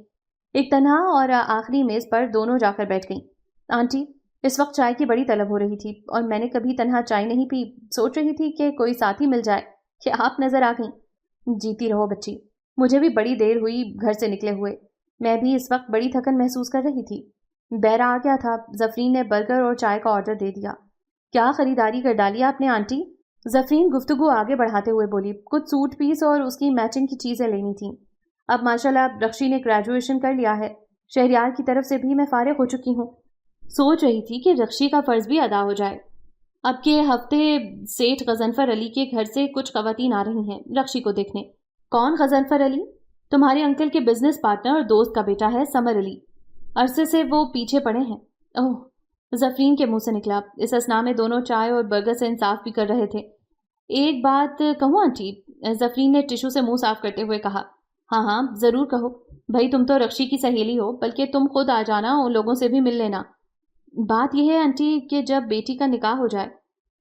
ایک تنہا اور آخری میز پر دونوں جا کر بیٹھ گئیں۔ آنٹی، اس وقت چائے کی بڑی طلب ہو رہی تھی اور میں نے کبھی تنہا چائے نہیں پی، سوچ رہی تھی کہ کوئی ساتھی مل جائے کہ آپ نظر آ گئیں۔ جیتی رہو بچی، مجھے بھی بڑی دیر ہوئی گھر سے نکلے ہوئے، میں بھی اس وقت بڑی تھکن محسوس کر رہی تھی۔ بیرا آ گیا تھا۔ زفرین نے برگر اور چائے کا آرڈر دے دیا۔ کیا خریداری کر ڈالی آپ نے آنٹی؟ زفرین گفتگو آگے بڑھاتے ہوئے بولی۔ کچھ سوٹ پیس اور اس کی میچنگ کی چیزیں لینی تھیں۔ اب ماشاءاللہ رخشی نے گریجویشن کر لیا ہے، شہریار کی طرف سے بھی میں فارغ ہو چکی ہوں۔ سوچ رہی تھی کہ رخشی کا فرض بھی ادا ہو جائے۔ اب کے ہفتے سیٹھ غضنفر علی کے گھر سے کچھ خواتین آ رہی ہیں رخشی کو دیکھنے۔ کون غضنفر علی؟ تمہارے انکل کے بزنس پارٹنر اور دوست کا بیٹا ہے سمر علی۔ عرصے سے وہ پیچھے پڑے ہیں۔ اوہ، زفرین کے منہ سے نکلا۔ اس اثنا میں دونوں چائے اور برگر سے انصاف بھی کر رہے تھے۔ ایک بات کہوں آنٹی؟ زفرین نے ٹشو سے منہ صاف کرتے ہوئے کہا۔ ہاں ہاں ضرور کہو بھائی، تم تو رخشی کی سہیلی ہو، بلکہ تم خود آ جانا، ان لوگوں سے بھی مل لینا۔ بات یہ ہے آنٹی کہ جب بیٹی کا نکاح ہو جائے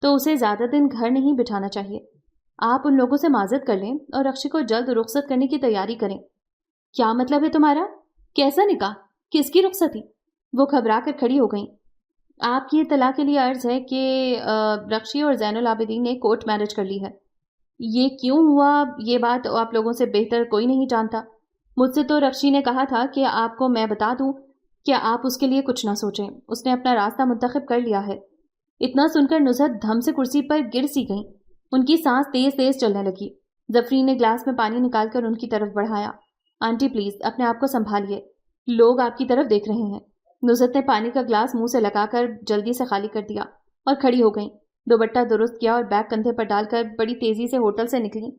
تو اسے زیادہ دن گھر نہیں بٹھانا چاہیے۔ آپ ان لوگوں سے معذرت کر لیں اور رخشی کو جلد رخصت کرنے کی تیاری کریں۔ کیا مطلب ہے تمہارا؟ کیسا نکاح؟ کس کی رخصتی؟ وہ گھبرا کر کھڑی ہو گئیں۔ آپ کی اطلاع کے لیے عرض ہے کہ رخشی اور زین العابدین نے کورٹ میرج کر لی ہے۔ یہ کیوں ہوا یہ بات آپ لوگوں سے بہتر کوئی نہیں جانتا۔ مجھ سے تو رخشی نے کہا تھا کہ آپ کو میں بتا دوں کہ آپ اس کے لیے کچھ نہ سوچیں، اس نے اپنا راستہ منتخب کر لیا ہے۔ اتنا سن کر نزہت دھم سے کرسی پر گر سی گئیں۔ ان کی سانس تیز تیز چلنے لگی۔ زفرین نے گلاس میں پانی نکال کر ان کی طرف بڑھایا۔ آنٹی پلیز اپنے آپ کو سنبھالیے، لوگ آپ کی طرف دیکھ رہے ہیں۔ نزہت نے پانی کا گلاس منہ سے لگا کر جلدی سے خالی کر دیا اور کھڑی ہو گئیں۔ دوپٹہ درست کیا اور بیگ کندھے پر ڈال کر بڑی تیزی سے ہوٹل سے نکلی۔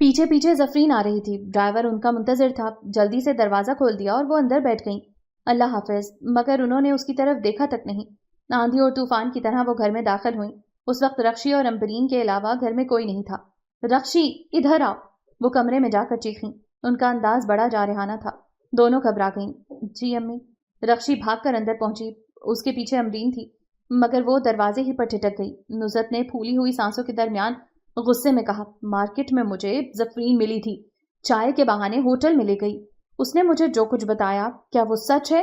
پیچھے پیچھے زفرین آ رہی تھی۔ ڈرائیور ان کا منتظر تھا۔ جلدی سے دروازہ کھول دیا اور وہ اندر بیٹھ گئیں۔ اللہ حافظ، مگر انہوں نے اس کی طرف دیکھا تک نہیں۔ آندھی اور طوفان کی طرح وہ گھر میں داخل ہوئیں۔ اس وقت رخشی اور امبرین کے علاوہ گھر میں کوئی نہیں تھا۔ رخشی ادھر آؤ، وہ کمرے میں جا کر چیخیں۔ ان کا انداز بڑا جارحانہ تھا۔ دونوں گھبرا گئیں۔ جی امی۔ رخشی بھاگ کر اندر پہنچی۔ اس کے پیچھے امبرین تھی، مگر وہ دروازے ہی پر ٹھٹک گئی۔ نزہت نے پھولی ہوئی سانسوں کے درمیان غصے میں کہا، مارکیٹ میں مجھے زفرین ملی تھی، چائے کے بہانے ہوٹل میں لے گئی۔ اس نے مجھے جو کچھ بتایا کیا وہ سچ ہے؟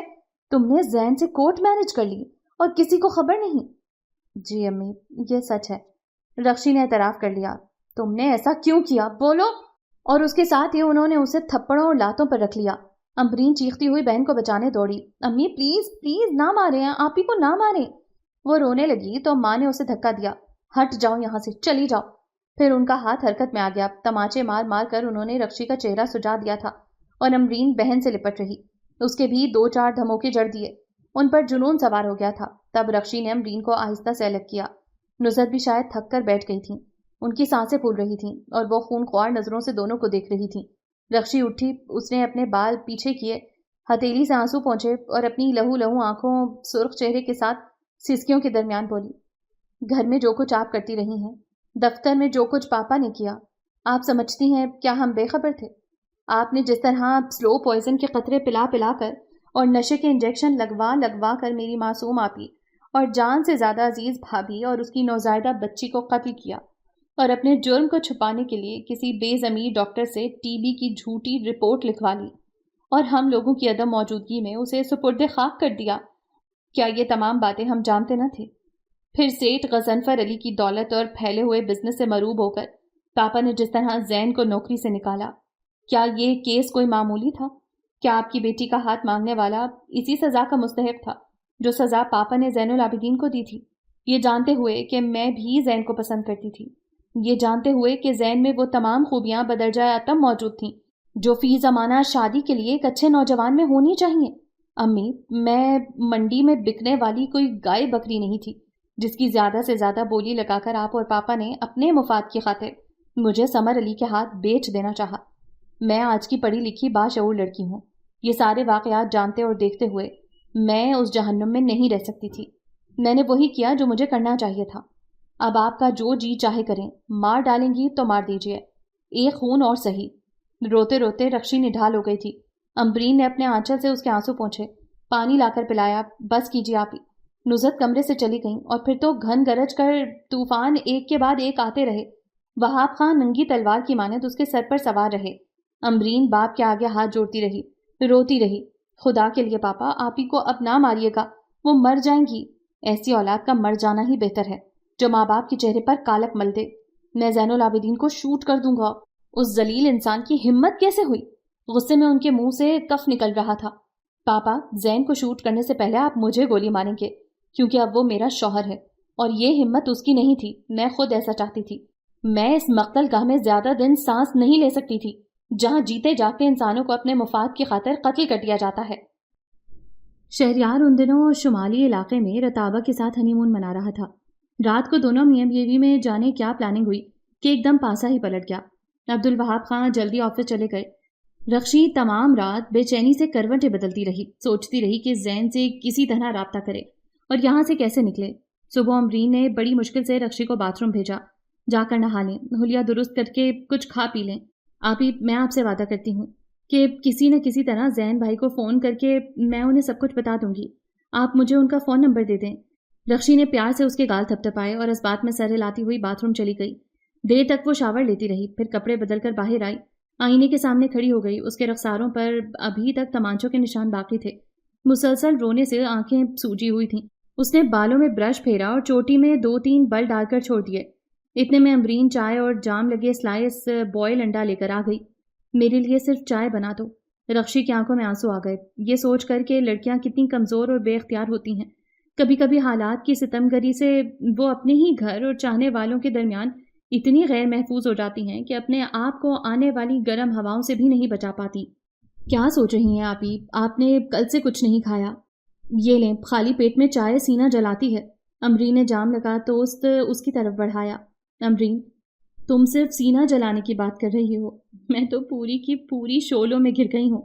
تم نے زین سے کورٹ میرج کر لی اور کسی کو خبر نہیں؟ جی امی، یہ سچ ہے، رخشی نے اعتراف کر لیا۔ تم نے ایسا کیوں کیا؟ بولو۔ اور اس کے ساتھ ہی انہوں نے اسے تھپڑوں اور لاتوں پر رکھ لیا۔ امبرین چیختی ہوئی بہن کو بچانے دوڑی۔ امی پلیز پلیز نہ ماریں، آپ ہی کو نہ ماریں۔ وہ رونے لگی تو ماں نے اسے دھکا دیا۔ ہٹ جاؤ یہاں سے، چلی جاؤ۔ پھر ان کا ہاتھ حرکت میں آ گیا۔ تماچے مار مار کر انہوں نے رخشی کا چہرہ سجا دیا تھا اور امبرین بہن سے لپٹ رہی۔ اس کے بھی 2-4 دھموکے جڑ دیے۔ ان پر جنون سوار ہو گیا تھا۔ تب رخشی نے امبرین کو آہستہ سے الگ کیا۔ نصرت بھی شاید تھک کر بیٹھ گئی تھیں۔ ان کی سانسیں پھول رہی تھیں اور وہ خون خوار نظروں سے دونوں کو دیکھ رہی تھیں۔ رخشی اٹھی، اس نے اپنے بال پیچھے کیے، ہتھیلی سے آنسو پہنچے اور اپنی لہو لہو آنکھوں سرخ چہرے کے ساتھ سسکیوں کے درمیان بولی، گھر میں جو کچھ آپ کرتی رہی ہیں، دفتر میں جو کچھ پاپا نے کیا، آپ سمجھتی ہیں کیا ہم بے خبر تھے؟ آپ نے جس طرح سلو پوائزن کے قطرے پلا پلا کر اور نشے کے انجیکشن لگوا لگوا کر میری معصوم آپی اور جان سے زیادہ عزیز بھابھی اور اس کی نوزائیدہ بچی کو قتل کیا اور اپنے جرم کو چھپانے کے لیے کسی بے ضمیر ڈاکٹر سے ٹی بی کی جھوٹی رپورٹ لکھوا لی اور ہم لوگوں کی عدم موجودگی میں اسے سپرد خاک کر دیا، کیا یہ تمام باتیں ہم جانتے نہ تھے؟ پھر سیٹھ غضنفر علی کی دولت اور پھیلے ہوئے بزنس سے مروب ہو کر پاپا نے جس طرح زین کو نوکری سے نکالا، کیا یہ کیس کوئی معمولی تھا؟ کیا آپ کی بیٹی کا ہاتھ مانگنے والا اسی سزا کا مستحق تھا جو سزا پاپا نے زین العابدین کو دی تھی، یہ جانتے ہوئے کہ میں بھی زین کو پسند کرتی تھی، یہ جانتے ہوئے کہ زین میں وہ تمام خوبیاں بدرجہ اتم موجود تھیں جو فی زمانہ شادی کے لیے ایک اچھے نوجوان میں ہونی چاہیے؟ امی، میں منڈی میں بکنے والی کوئی گائے بکری نہیں تھی جس کی زیادہ سے زیادہ بولی لگا کر آپ اور پاپا نے اپنے مفاد کی خاطر مجھے سمر علی کے ہاتھ بیچ دینا چاہا۔ میں آج کی پڑھی لکھی باشعور لڑکی ہوں۔ یہ سارے واقعات جانتے اور دیکھتے ہوئے میں اس جہنم میں نہیں رہ سکتی تھی۔ میں نے وہی کیا جو مجھے کرنا چاہیے تھا۔ اب آپ کا جو جی چاہے کریں، مار ڈالیں گی تو مار دیجیے، ایک خون اور سہی۔ روتے روتے رخشی نڈھال ہو گئی تھی۔ امبرین نے اپنے آنچل سے اس کے آنسو پوچھے، پانی لا کر پلایا۔ بس کیجیے آپ ہی۔ نصرت کمرے سے چلی گئیں اور پھر تو گھن گرج کر طوفان ایک کے بعد ایک آتے رہے۔ وہاب خان ننگی تلوار کی مانند اس کے سر پر سوار رہے۔ امبرین باپ کے آگے ہاتھ جوڑتی رہی، روتی رہی، خدا کے لیے پاپا آپ ہی کو اب نہ ماریے گا، وہ مر جائیں گی۔ ایسی اولاد کا مر جانا ہی بہتر ہے جو ماں باپ کے چہرے پر کالک مل دے۔ میں زین العابدین کو شوٹ کر دوں گا۔ اس ذلیل انسان کی ہمت کیسے ہوئی؟ غصے میں ان کے منہ سے کف نکل رہا تھا۔ پاپا، زین کو شوٹ کرنے سے پہلے آپ مجھے گولی ماریں گے کیونکہ اب وہ میرا شوہر ہے اور یہ ہمت اس کی نہیں تھی، میں خود ایسا چاہتی تھی۔ میں اس مقتل گاہ میں زیادہ دن سانس نہیں لے سکتی تھی جہاں جیتے جاگتے انسانوں کو اپنے مفاد کی خاطر قتل کر دیا جاتا ہے۔ شہریار ان دنوں شمالی علاقے میں رتابہ کے ساتھ ہنی مون منا رہا تھا۔ رات کو دونوں میاں بیوی میں جانے کیا پلاننگ ہوئی کہ ایک دم پاسا ہی پلٹ گیا۔ عبدالوہاب خان جلدی آفس چلے گئے۔ رخشی تمام رات بے چینی سے کروٹیں بدلتی رہی، سوچتی رہی کہ زین سے کسی طرح رابطہ کرے اور یہاں سے کیسے نکلے۔ صبح امبرین نے بڑی مشکل سے رخشی کو باتھ روم بھیجا، جا کر نہا لیں، حلیہ درست کر کے کچھ کھا پی لیں۔ آپ ہی، میں آپ سے وعدہ کرتی ہوں کہ کسی نہ کسی طرح زین بھائی کو فون کر کے میں انہیں سب کچھ بتا دوں گی۔ آپ مجھے ان کا فون نمبر دے دیں۔ رخشی نے پیار سے اس کے گال تھپ تھپائے اور اس بات میں سر ہلاتی ہوئی باتھ روم چلی گئی۔ دیر تک وہ شاور لیتی رہی، پھر کپڑے بدل کر باہر آئی، آئینے کے سامنے کھڑی ہو گئی۔ اس کے رخساروں پر ابھی تک تمانچوں کے نشان باقی تھے۔ مسلسل رونے سے آنکھیں سوجی ہوئی تھیں۔ اس نے بالوں میں برش پھیرا اور چوٹی میں 2-3 بل ڈال کر چھوڑ دیے۔ اتنے میں امبرین چائے اور جام لگے سلائس بوائل انڈا لے کر آ گئی۔ میرے لیے صرف چائے بنا دو۔ رخشی کی آنکھوں میں آنسو آ گئے، یہ سوچ کر کہ لڑکیاں کتنی کمزور اور بے اختیار ہوتی ہیں۔ کبھی کبھی حالات کی ستم گری سے وہ اپنے ہی گھر اور چاہنے والوں کے درمیان اتنی غیر محفوظ ہو جاتی ہیں کہ اپنے آپ کو آنے والی گرم ہواؤں سے بھی نہیں بچا پاتی۔ کیا سوچ رہی ہیں آپ نے کل سے کچھ نہیں کھایا؟ یہ لیں، خالی پیٹ میں چائے سینہ جلاتی ہے۔ امبرین نے جام لگا توست اس کی طرف بڑھایا۔ امبرین، تم صرف سینہ جلانے کی بات کر رہی ہو، میں تو پوری کی پوری شعلوں میں گر گئی ہوں،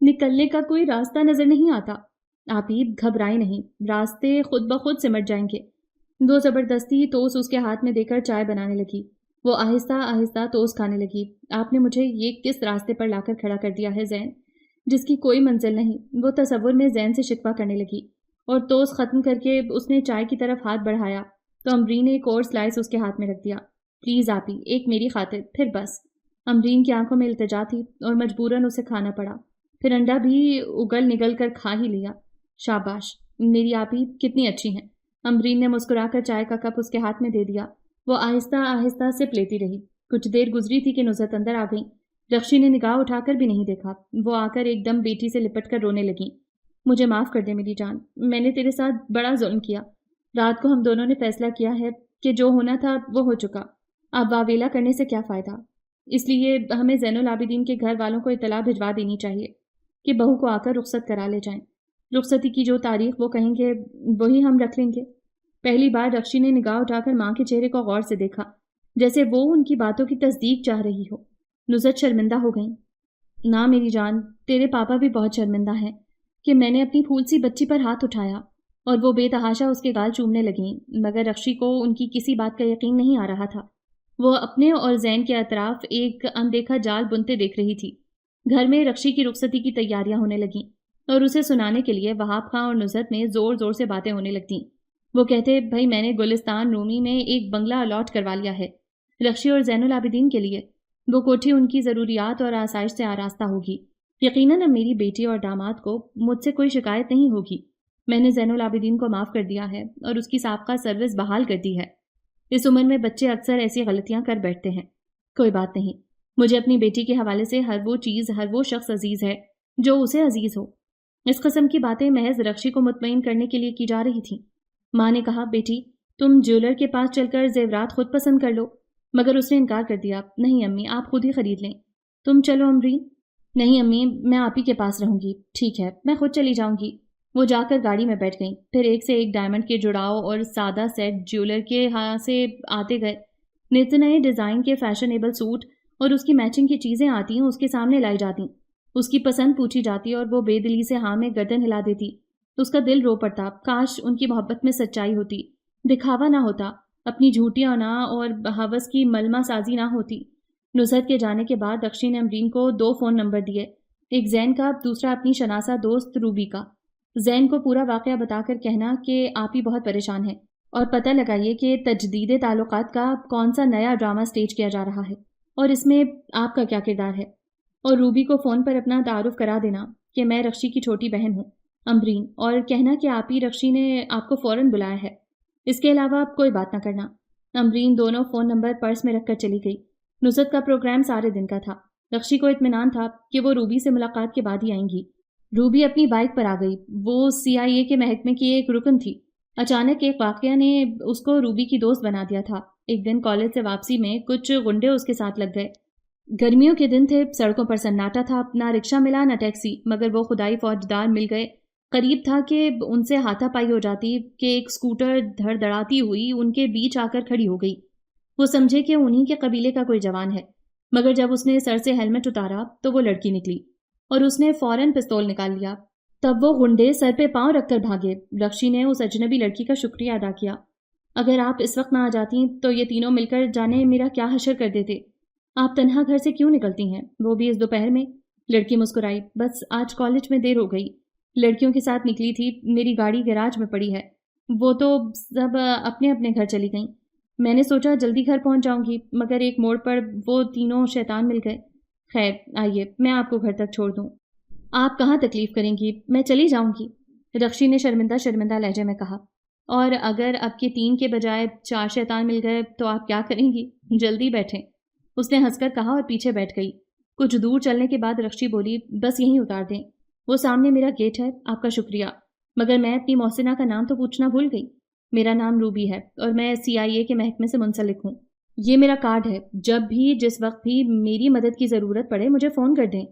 نکلنے کا کوئی راستہ نظر نہیں آتا۔ آپ ہی گھبرائیں نہیں، راستے خود بخود سمٹ جائیں گے۔ دو زبردستی توست اس کے ہاتھ میں دے کر چائے بنانے لگی۔ وہ آہستہ آہستہ توست کھانے لگی۔ آپ نے مجھے یہ کس راستے پر لا کر کھڑا کر دیا ہے زین، جس کی کوئی منزل نہیں؟ وہ تصور میں زین سے شکوہ کرنے لگی اور توست ختم کر کے اس نے چائے کی طرف ہاتھ بڑھایا تو امبرین نے ایک اور سلائس اس کے ہاتھ میں رکھ دیا۔ پلیز آپ ہی، ایک میری خاطر، پھر بس۔ امبرین کی آنکھوں میں التجا تھی اور مجبوراً اسے کھانا پڑا۔ پھر انڈا بھی اگل نگل کر کھا ہی لیا۔ شاباش، میری آپ ہی کتنی اچھی ہیں۔ امرین نے مسکرا کر چائے کا کپ اس کے ہاتھ میں دے دیا۔ وہ آہستہ آہستہ سپ لیتی رہی۔ کچھ دیر گزری تھی کہ نصرت اندر آ گئی۔ رخشی نے نگاہ اٹھا کر بھی نہیں دیکھا۔ وہ آ کر ایک دم بیٹی سے لپٹ کر رونے لگیں۔ مجھے معاف کر دے میری جان، میں نے تیرے ساتھ بڑا ظلم کیا۔ رات کو ہم دونوں نے فیصلہ کیا ہے کہ جو ہونا تھا وہ ہو چکا، اب واویلا کرنے سے کیا فائدہ۔ اس لیے ہمیں زین العابدین کے گھر والوں کو اطلاع بھجوا دینی چاہیے کہ بہو کو آ کر رخصت کرا لے جائیں۔ رخصتی کی جو تاریخ وہ کہیں گے وہی ہم رکھ لیں گے۔ پہلی بار رخشی نے نگاہ اٹھا کر ماں کے چہرے کو غور سے دیکھا، جیسے وہ ان کی باتوں کی تصدیق چاہ رہی ہو۔ نصرت شرمندہ ہو گئیں۔ نہ میری جان، تیرے پاپا بھی بہت شرمندہ ہیں کہ میں نے اپنی پھول سی بچی پر ہاتھ اٹھایا، اور وہ بے تحاشا اس کے گال چومنے لگیں، مگر رخشی کو ان کی کسی بات کا یقین نہیں آ رہا تھا۔ وہ اپنے اور زین کے اطراف ایک اندیکھا جال بنتے دیکھ رہی تھی۔ گھر میں رخشی کی رخصتی کی تیاریاں ہونے لگیں، اور اسے سنانے کے لیے وہاب خان اور نصرت میں زور زور سے باتیں ہونے لگتیں۔ وہ کہتے، بھائی میں نے گلستان رومی میں ایک بنگلہ الاٹ کروا لیا ہے رخشی اور زین العابدین کے لیے۔ وہ کوٹھی ان کی ضروریات اور آسائش سے آراستہ ہوگی۔ یقیناً اب میری بیٹی اور داماد کو مجھ سے کوئی شکایت نہیں ہوگی۔ میں نے زین العابدین کو معاف کر دیا ہے اور اس کی سابقہ سروس بحال کر دی ہے۔ اس عمر میں بچے اکثر ایسی غلطیاں کر بیٹھتے ہیں۔ کوئی بات نہیں، مجھے اپنی بیٹی کے حوالے سے ہر وہ چیز، ہر وہ شخص عزیز ہے جو اسے عزیز ہو۔ اس قسم کی باتیں محض رخشی کو مطمئن کرنے کے لیے کی جا رہی تھیں۔ ماں نے کہا، بیٹی تم جیولر کے پاس چل کر زیورات خود پسند کر لو، مگر اس نے انکار کر دیا۔ نہیں امی، آپ خود ہی خرید لیں۔ تم چلو امرین۔ نہیں امی، میں آپ ہی کے پاس رہوں گی۔ ٹھیک ہے، میں خود چلی جاؤں گی۔ وہ جا کر گاڑی میں بیٹھ گئیں، پھر ایک سے ایک ڈائمنڈ کے جڑاؤ اور سادہ سیٹ جیولر کے ہاں سے آتے گئے۔ نت نئے ڈیزائن کے فیشنیبل سوٹ اور اس کی میچنگ کی چیزیں آتی اس کے سامنے لائی جاتی، اس کی پسند پوچھی جاتی اور وہ بے دلی سے ہاں میں گردن ہلا دیتی۔ اس کا دل رو پڑتا، کاش ان کی محبت میں سچائی ہوتی، دکھاوا نہ ہوتا، اپنی جھوٹیاں نہ اور ہوس کی ملمہ سازی نہ ہوتی۔ نصرت کے جانے کے بعد رخشی نے امرین کو 2 فون نمبر دیے، ایک زین کا، دوسرا اپنی شناسہ دوست روبی کا۔ زین کو پورا واقعہ بتا کر کہنا کہ آپ ہی بہت پریشان ہیں، اور پتہ لگائیے کہ تجدید تعلقات کا کون سا نیا ڈرامہ سٹیج کیا جا رہا ہے اور اس میں آپ کا کیا کردار ہے۔ اور روبی کو فون پر اپنا تعارف کرا دینا کہ میں رخشی کی چھوٹی بہن ہوں امرین، اور کہنا کہ آپ ہی رخشی نے آپ کو فوراً بلایا ہے۔ اس کے علاوہ آپ کوئی بات نہ کرنا۔ امرین دونوں فون نمبر پرس میں رکھ کر چلی گئی۔ نصرت کا پروگرام سارے دن کا تھا۔ رخشی کو اطمینان تھا کہ وہ روبی سے ملاقات کے بعد ہی آئیں گی۔ روبی اپنی بائک پر آ گئی۔ وہ CIA کے محکمے کی ایک رکن تھی۔ اچانک ایک واقعہ نے اس کو روبی کی دوست بنا دیا تھا۔ ایک دن کالج سے واپسی میں کچھ غنڈے اس کے ساتھ لگ گئے۔ گرمیوں کے دن تھے، سڑکوں پر سناٹا تھا، نہ رکشہ ملا نہ ٹیکسی، مگر وہ خدائی فوجدار مل گئے۔ قریب تھا کہ ان سے ہاتھا پائی ہو جاتی کہ ایک سکوٹر دھڑ دھڑاتی ہوئی ان کے بیچ آ کر کھڑی ہو گئی۔ وہ سمجھے کہ انہی کے قبیلے کا کوئی جوان ہے، مگر جب اس نے سر سے ہیلمٹ اتارا تو وہ لڑکی نکلی اور اس نے فوراً پستول نکال لیا۔ تب وہ غنڈے سر پہ پاؤں رکھ کر بھاگے۔ رخشی نے اس اجنبی لڑکی کا شکریہ ادا کیا۔ اگر آپ اس وقت نہ آ جاتی تو یہ تینوں مل کر جانے میرا کیا حشر کر دیتے۔ آپ تنہا گھر سے کیوں نکلتی ہیں، وہ بھی اس دوپہر میں؟ لڑکی مسکرائی۔ بس آج کالج میں دیر ہو گئی، لڑکیوں کے ساتھ نکلی تھی، میری گاڑی گیراج میں پڑی ہے، وہ تو سب اپنے اپنے گھر چلی گئیں۔ میں نے سوچا جلدی گھر پہنچ جاؤں گی، مگر ایک موڑ پر وہ تینوں شیطان مل گئے۔ خیر آئیے میں آپ کو گھر تک چھوڑ دوں۔ آپ کہاں تکلیف کریں گی، میں چلی جاؤں گی، رخشی نے شرمندہ شرمندہ لہجے میں کہا۔ اور اگر اب کے 3 کے بجائے 4 شیطان مل گئے تو آپ کیا کریں گی؟ جلدی بیٹھیں، اس نے ہنس کر کہا اور پیچھے بیٹھ گئی۔ کچھ دور چلنے کے بعد رخشی بولی، بس یہیں اتار دیں، وہ سامنے میرا گیٹ ہے، آپ کا شکریہ، مگر میں اپنی محسنہ کا نام تو پوچھنا بھول گئی۔ میرا نام روبی ہے اور میں CIA کے محکمے سے منسلک ہوں۔ یہ میرا کارڈ ہے، جب بھی جس وقت بھی میری مدد کی ضرورت پڑے مجھے فون کر دیں،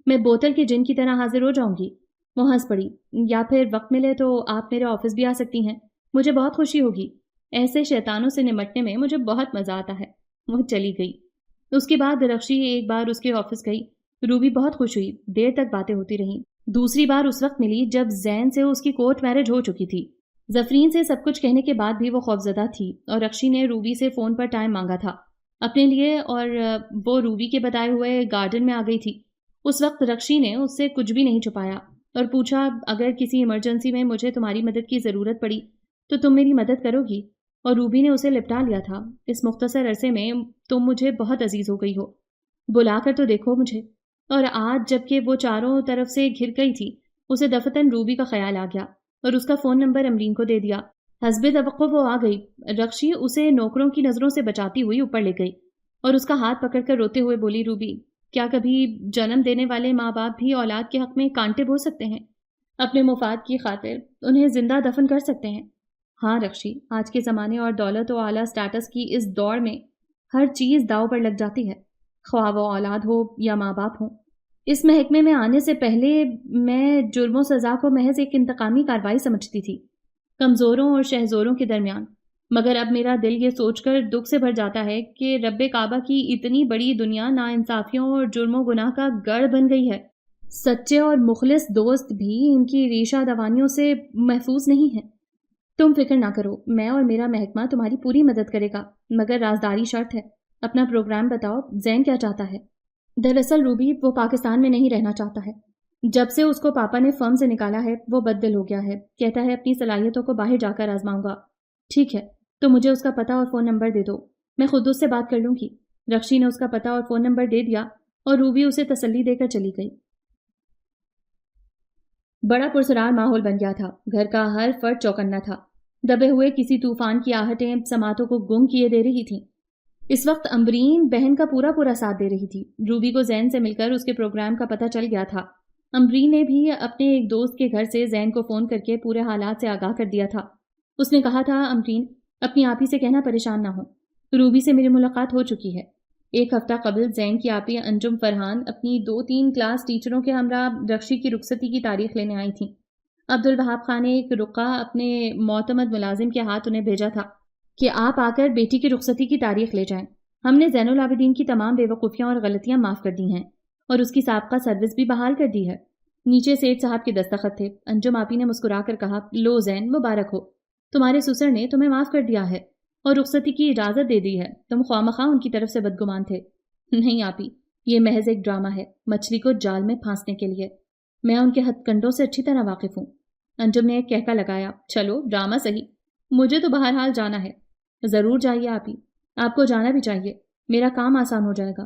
میں بوتل کے جن کی طرح حاضر ہو جاؤں گی۔ وہ ہنس پڑی۔ یا پھر وقت ملے تو آپ میرے آفس بھی آ سکتی ہیں، مجھے بہت خوشی ہوگی، ایسے شیطانوں سے نمٹنے میں مجھے بہت مزہ آتا ہے۔ وہ چلی گئی۔ اس کے بعد رخشی ایک بار اس کے آفس گئی۔ روبی بہت خوش ہوئی، دیر تک باتیں ہوتی رہیں۔ دوسری بار اس وقت ملی جب زین سے اس کی کورٹ میرج ہو چکی تھی۔ زفرین سے سب کچھ کہنے کے بعد بھی وہ خوفزدہ تھی، اور رخشی نے روبی سے فون پر ٹائم مانگا تھا اپنے لیے، اور وہ روبی کے بتائے ہوئے گارڈن میں آ گئی تھی۔ اس وقت رخشی نے اس سے کچھ بھی نہیں چھپایا اور پوچھا، اگر کسی ایمرجنسی میں مجھے تمہاری مدد کی ضرورت پڑی تو تم میری مدد کرو گی؟ اور روبی نے اسے لپٹا لیا تھا، اس مختصر عرصے میں تم مجھے بہت عزیز ہو گئی ہو، بلا کر تو دیکھو مجھے۔ اور آج جب کہ وہ چاروں طرف سے گھر گئی تھی، اسے دفتن روبی کا خیال آ گیا اور اس کا فون نمبر امرین کو دے دیا۔ حسب توقع وہ آ گئی۔ رخشی اسے نوکروں کی نظروں سے بچاتی ہوئی اوپر لے گئی اور اس کا ہاتھ پکڑ کر روتے ہوئے بولی، روبی، کیا کبھی جنم دینے والے ماں باپ بھی اولاد کے حق میں کانٹے بو سکتے ہیں؟ اپنے مفاد کی خاطر انہیں زندہ دفن کر سکتے ہیں؟ ہاں رخشی، آج کے زمانے اور دولت و اعلیٰ سٹیٹس کی اس دوڑ میں ہر چیز داؤ پر لگ جاتی ہے، خواہ وہ اولاد ہو یا ماں باپ ہوں۔ اس محکمے میں آنے سے پہلے میں جرم و سزا کو محض ایک انتقامی کارروائی سمجھتی تھی، کمزوروں اور شہزوروں کے درمیان، مگر اب میرا دل یہ سوچ کر دکھ سے بھر جاتا ہے کہ رب کعبہ کی اتنی بڑی دنیا ناانصافیوں اور جرم و گناہ کا گڑھ بن گئی ہے۔ سچے اور مخلص دوست بھی ان کی ریشہ دوانیوں سے محفوظ نہیں ہیں۔ تم فکر نہ کرو، میں اور میرا محکمہ تمہاری پوری مدد کرے گا، مگر رازداری شرط ہے۔ اپنا پروگرام بتاؤ، زین کیا چاہتا ہے؟ دراصل روبی، وہ پاکستان میں نہیں رہنا چاہتا ہے۔ جب سے اس کو پاپا نے فرم سے نکالا ہے وہ بد دل ہو گیا ہے، کہتا ہے اپنی صلاحیتوں کو باہر جا کر آزماؤں گا۔ ٹھیک ہے، تو مجھے اس کا پتہ اور فون نمبر دے دو، میں خود اس سے بات کر لوں گی۔ رخشی نے اس کا پتہ اور فون نمبر دے دیا اور روبی اسے تسلی دے کر چلی گئی۔ بڑا پرسرار ماحول بن گیا تھا، گھر کا ہر فرد چوکنا تھا، دبے ہوئے کسی طوفان کی آہٹیں سماعتوں کو گم کیے دے رہی تھیں۔ اس وقت امبرین بہن کا پورا ساتھ دے رہی تھی۔ روبی کو زین سے مل کر اس کے پروگرام کا پتہ چل گیا تھا۔ امبرین نے بھی اپنے ایک دوست کے گھر سے زین کو فون کر کے پورے حالات سے آگاہ کر دیا تھا۔ اس نے کہا تھا، امبرین، اپنی آپی سے کہنا پریشان نہ ہو، روبی سے میری ملاقات ہو چکی ہے۔ ایک ہفتہ قبل زین کی آپی انجم فرحان اپنی 2-3 کلاس ٹیچروں کے ہمراہ رخشی کی رخصتی کی تاریخ لینے آئی تھیں۔ عبدالوہاب خان نے ایک رقہ اپنے معتمد ملازم کے ہاتھ انہیں بھیجا تھا کہ آپ آ کر بیٹی کی رخصتی کی تاریخ لے جائیں۔ ہم نے زین العابدین کی تمام بے وقوفیاں اور غلطیاں معاف کر دی ہیں اور اس کی سابقہ سروس بھی بحال کر دی ہے۔ نیچے سیٹھ صاحب کے دستخط تھے۔ انجم آپی نے مسکرا کر کہا، لو زین، مبارک ہو، تمہارے سسر نے تمہیں معاف کر دیا ہے اور رخصتی کی اجازت دے دی ہے۔ تم خواہ ان کی طرف سے بدگمان تھے۔ نہیں آپی، یہ محض ایک ڈرامہ ہے، مچھلی کو جال میں پھانسنے کے لیے۔ میں ان کے ہتھ کنڈوں سے اچھی طرح واقف ہوں۔ انجم نے ایک کہکا لگایا، چلو ڈرامہ صحیح، مجھے تو بہرحال جانا ہے۔ ضرور جائیے آپی، آپ کو جانا بھی چاہیے، میرا کام آسان ہو جائے گا۔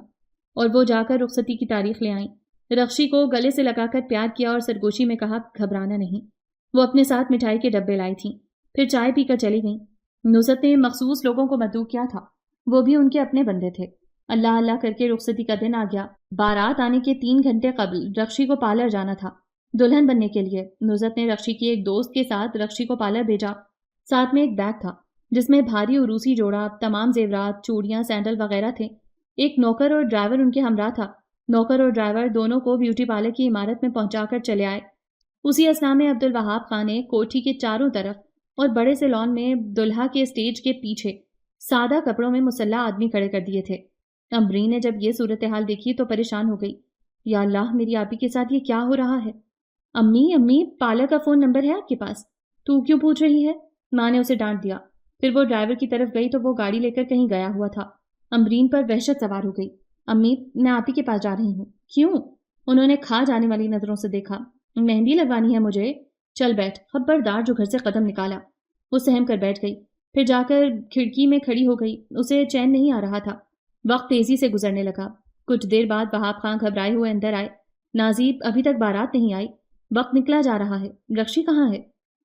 اور وہ جا کر رخصتی کی تاریخ لے آئیں۔ رخشی کو گلے سے لگا کر پیار کیا اور سرگوشی میں کہا، گھبرانا نہیں۔ وہ اپنے ساتھ مٹھائی کے ڈبے لائی تھیں، پھر چائے پی کر چلی گئیں۔ نصرت نے مخصوص لوگوں کو مدعو کیا تھا، وہ بھی ان کے اپنے بندے تھے۔ اللہ اللہ کر کے رخصتی کا دن آ گیا۔ بارات آنے کے 3 گھنٹے قبل رخشی کو پارلر جانا تھا دلہن بننے کے لیے۔ نصرت نے رخشی کی ایک دوست کے ساتھ رخشی کو پارلر بھیجا۔ ساتھ میں ایک بیگ تھا جس میں بھاری عروسی جوڑا، تمام زیورات، چوڑیاں، سینڈل وغیرہ تھے۔ ایک نوکر اور ڈرائیور ان کے ہمراہ تھا۔ نوکر اور ڈرائیور دونوں کو بیوٹی پارلر کی عمارت میں پہنچا کر چلے آئے۔ اسی اثنا میں عبدالوہاب خان نے کوٹھی کے چاروں طرف اور بڑے سے لان میں دلہا کے اسٹیج کے پیچھے سادہ کپڑوں میں مسلح آدمی کھڑے کر دیے تھے۔ امبرین نے جب یہ صورتحال دیکھی تو پریشان ہو گئی۔ یا اللہ، میری آپی کے ساتھ یہ کیا ہو رہا ہے؟ امی، پارلر کا فون نمبر ہے آپ کے پاس؟ تو کیوں پوچھ رہی ہے؟ ماں نے اسے ڈانٹ دیا۔ پھر وہ ڈرائیور کی طرف گئی تو وہ گاڑی لے کر کہیں گیا ہوا تھا۔ امبرین پر وحشت سوار ہو گئی۔ امی، میں آپی کے پاس جا رہی ہوں۔ کیوں؟ انہوں نے کھا جانے والی نظروں سے دیکھا۔ مہندی لگوانی ہے مجھے۔ چل بیٹھ، خبردار جو گھر سے قدم نکالا۔ وہ سہم کر بیٹھ گئی، پھر جا کر کھڑکی میں کھڑی ہو گئی۔ اسے چین نہیں آ رہا تھا۔ وقت تیزی سے گزرنے لگا۔ کچھ دیر بعد وہاب خان گھبرائے ہوئے اندر آئے۔ نازیب، ابھی تک بارات نہیں آئی، وقت نکلا جا رہا ہے، رخشی کہاں ہے؟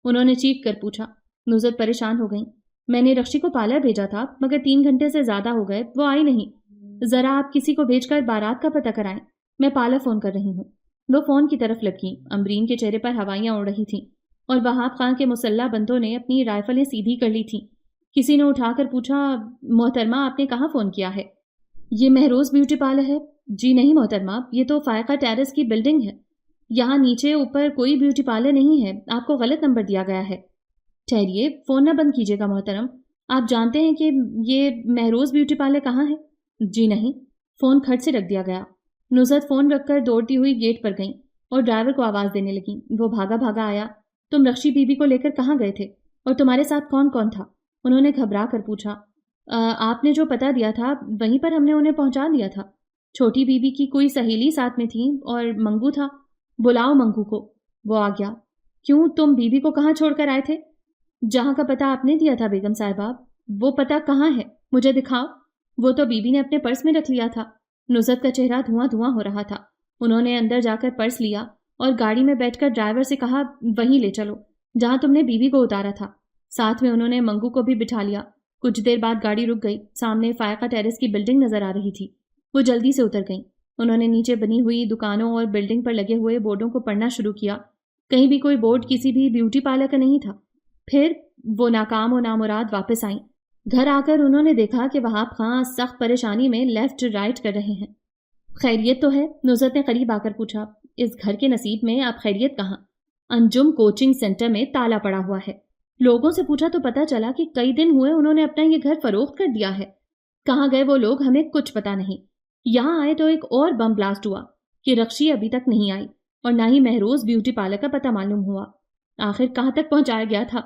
انہوں نے چیخ کر پوچھا۔ نصرت پریشان ہو گئیں۔ میں نے رخشی کو پارلر بھیجا تھا مگر 3 گھنٹے سے زیادہ ہو گئے، وہ آئی نہیں۔ ذرا آپ کسی کو بھیج کر بارات کا پتہ کرائیں، میں پارلر فون کر رہی ہوں۔ وہ فون کی طرف لپکیں۔ امبرین کے چہرے پر ہوائیاں اڑ رہی تھیں اور وہاب خان کے مسلح بندوں نے اپنی رائفلیں سیدھی کر لی تھیں۔ کسی نے اٹھا کر پوچھا، محترمہ آپ نے کہاں فون کیا ہے؟ یہ مہروز بیوٹی پارلر ہے؟ جی نہیں محترمہ، یہ تو فائقہ ٹیرس کی بلڈنگ ہے، یہاں نیچے اوپر کوئی بیوٹی پارلر نہیں ہے، آپ کو غلط نمبر دیا گیا ہے۔ ٹھہریے، فون نہ بند کیجیے گا محترم، آپ جانتے ہیں کہ یہ مہروز بیوٹی پارلر کہاں ہے؟ جی نہیں۔ فون کھٹ سے رکھ دیا گیا۔ نصرت فون رکھ کر دوڑتی ہوئی گیٹ پر گئیں اور ڈرائیور کو آواز دینے لگیں۔ وہ بھاگا آیا۔ تم رخشی بی بی کو لے کر کہاں گئے تھے اور تمہارے ساتھ کون کون تھا؟ انہوں نے گھبرا کر پوچھا۔ آپ نے جو پتہ دیا تھا وہیں پر ہم نے انہیں پہنچا دیا تھا۔ چھوٹی بی بی کی کوئی سہیلی ساتھ میں تھی اور منگو تھا، بلاؤ منگو کو۔ وہ آ گیا۔ کیوں، تم بی بی کو کہاں چھوڑ کر آئے تھے؟ جہاں کا پتہ آپ نے دیا تھا بیگم صاحبہ۔ وہ پتہ کہاں ہے، مجھے دکھاؤ۔ وہ تو بی بی نے اپنے پرس میں رکھ لیا تھا۔ نصرت کا چہرہ دھواں ہو رہا تھا۔ انہوں نے اندر جا کر پرس لیا اور گاڑی میں بیٹھ کر ڈرائیور سے کہا، وہیں لے چلو جہاں تم نے بی بی کو اتارا تھا۔ ساتھ میں انہوں نے منگو کو بھی بٹھا لیا۔ کچھ دیر بعد گاڑی رک گئی۔ سامنے فائقہ ٹیرس کی بلڈنگ نظر آ رہی تھی۔ وہ جلدی سے اتر گئیں۔ انہوں نے نیچے بنی ہوئی دکانوں اور بلڈنگ پر لگے ہوئے بورڈوں کو پڑھنا شروع کیا۔ کہیں بھی کوئی بورڈ کسی بھی بیوٹی پارلر کا نہیں تھا۔ پھر وہ ناکام و نامراد واپس آئیں۔ گھر آ کر انہوں نے دیکھا کہ وہاب خان سخت پریشانی میں لیفٹ رائٹ کر رہے ہیں۔ خیریت تو ہے؟ نصرت نے قریب آ کر پوچھا۔ اس گھر کے نصیب میں اب خیریت کہاں؟ انجم کوچنگ سینٹر میں تالا پڑا ہوا ہے۔ لوگوں سے پوچھا تو پتا چلا کہ کئی دن ہوئے انہوں نے اپنا یہ گھر فروخت کر دیا ہے۔ کہاں گئے وہ لوگ ہمیں کچھ پتا نہیں۔ یہاں آئے تو ایک اور بم بلاسٹ ہوا کہ رخشی ابھی تک نہیں آئی اور نہ ہی مہروز بیوٹی پارلر کا پتہ معلوم ہوا۔ آخر کہاں تک پہنچایا گیا تھا؟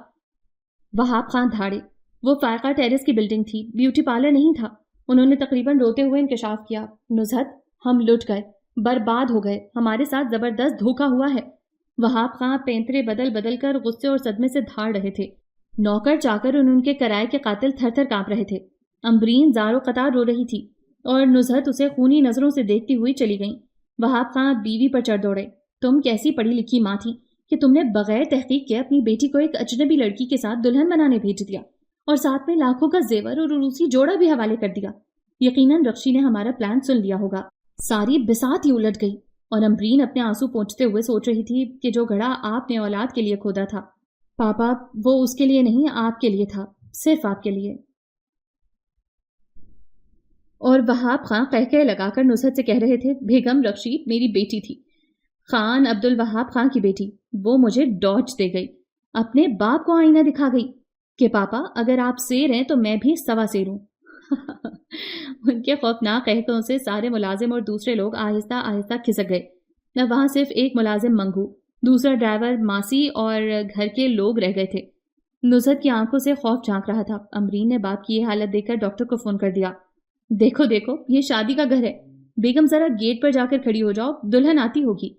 وہاب خان دھاڑے۔ وہ فائقہ ٹیرس کی بلڈنگ تھی، بیوٹی پارلر نہیں تھا۔ انہوں نے تقریباً روتے ہوئے انکشاف کیا۔ نزہت، ہم لٹ گئے، برباد ہو گئے، ہمارے ساتھ زبردست دھوکہ ہوا ہے۔ وہاب خان پینترے بدل بدل کر غصے اور صدمے سے دھاڑ رہے تھے۔ نوکر چاکر ان کے کرائے کے قاتل تھر تھر کانپ رہے تھے۔ امبرین زار و قطار رو رہی تھی اور نزہت اسے خونی نظروں سے دیکھتی ہوئی چلی گئیں۔ وہاب خان بیوی پر چڑھ دوڑے۔ تم کیسی پڑھی لکھی ماں تھی کہ تم نے بغیر تحقیق کے اپنی بیٹی کو ایک اجنبی لڑکی کے ساتھ دلہن بنانے بھیج دیا اور ساتھ میں لاکھوں کا زیور اور روسی جوڑا بھی حوالے کر دیا۔ یقیناً رخشی نے ہمارا پلان سن لیا ہوگا۔ ساری بساط ہی الٹ گئی اور امبرین اپنے آنسو پونچھتے ہوئے سوچ رہی تھی کہ جو گھڑا آپ نے اولاد کے لیے کھودا تھا پاپا، وہ اس کے لیے نہیں، آپ کے لیے تھا، صرف آپ کے لیے۔ اور وہاب خان قہقہے لگا کر نصرت سے کہہ رہے تھے، بیگم رخشی میری بیٹی تھی، خان عبد الوہاب خان کی بیٹی۔ وہ مجھے ڈاج دے گئی، اپنے باپ کو آئینہ دکھا گئی کہ پاپا اگر آپ سیر ہیں تو میں بھی سوا سیر ہوں۔ ان کے خوفناک قہقہوں سے سارے ملازم اور دوسرے لوگ آہستہ آہستہ کھسک گئے۔ وہاں صرف ایک ملازم منگو، دوسرا ڈرائیور ماسی اور گھر کے لوگ رہ گئے تھے۔ نصرت کی آنکھوں سے خوف جھانک رہا تھا۔ امبرین نے باپ کی یہ حالت دیکھ کر ڈاکٹر کو فون کر دیا۔ دیکھو دیکھو، یہ شادی کا گھر ہے، بیگم ذرا گیٹ پر جا کر کھڑی ہو جاؤ، دلہن آتی ہوگی۔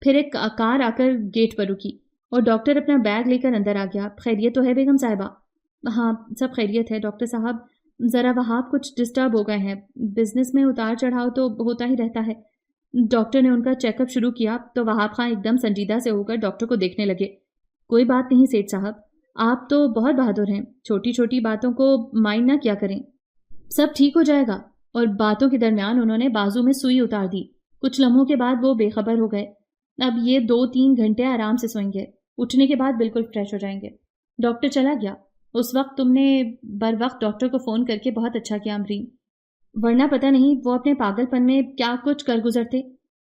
پھر ایک کار آ کر گیٹ پر رکی اور ڈاکٹر اپنا بیگ لے کر اندر آ گیا۔ خیریت تو ہے بیگم صاحبہ؟ ہاں سب خیریت ہے ڈاکٹر صاحب، ذرا وہاب کچھ ڈسٹرب ہو گئے ہیں، بزنس میں اتار چڑھاؤ تو ہوتا ہی رہتا ہے۔ ڈاکٹر نے ان کا چیک اپ شروع کیا تو وہاب خان ایک دم سنجیدہ سے ہو کر ڈاکٹر کو دیکھنے لگے۔ کوئی بات نہیں سیٹھ صاحب، آپ تو بہت بہادر ہیں، چھوٹی چھوٹی باتوں کو مائنڈ نہ کیا کریں، سب ٹھیک ہو جائے گا۔ اور باتوں کے درمیان انہوں نے بازو میں سوئی اتار دی۔ کچھ لمحوں کے بعد وہ بے خبر ہو گئے۔ اب یہ 2-3 گھنٹے آرام سے سوئیں گے، اٹھنے کے بعد بالکل فریش ہو جائیں گے۔ ڈاکٹر چلا گیا۔ اس وقت تم نے بر وقت ڈاکٹر کو فون کر کے بہت اچھا کیا امبرین، ورنہ پتہ نہیں وہ اپنے پاگل پن میں کیا کچھ کر گزرتے۔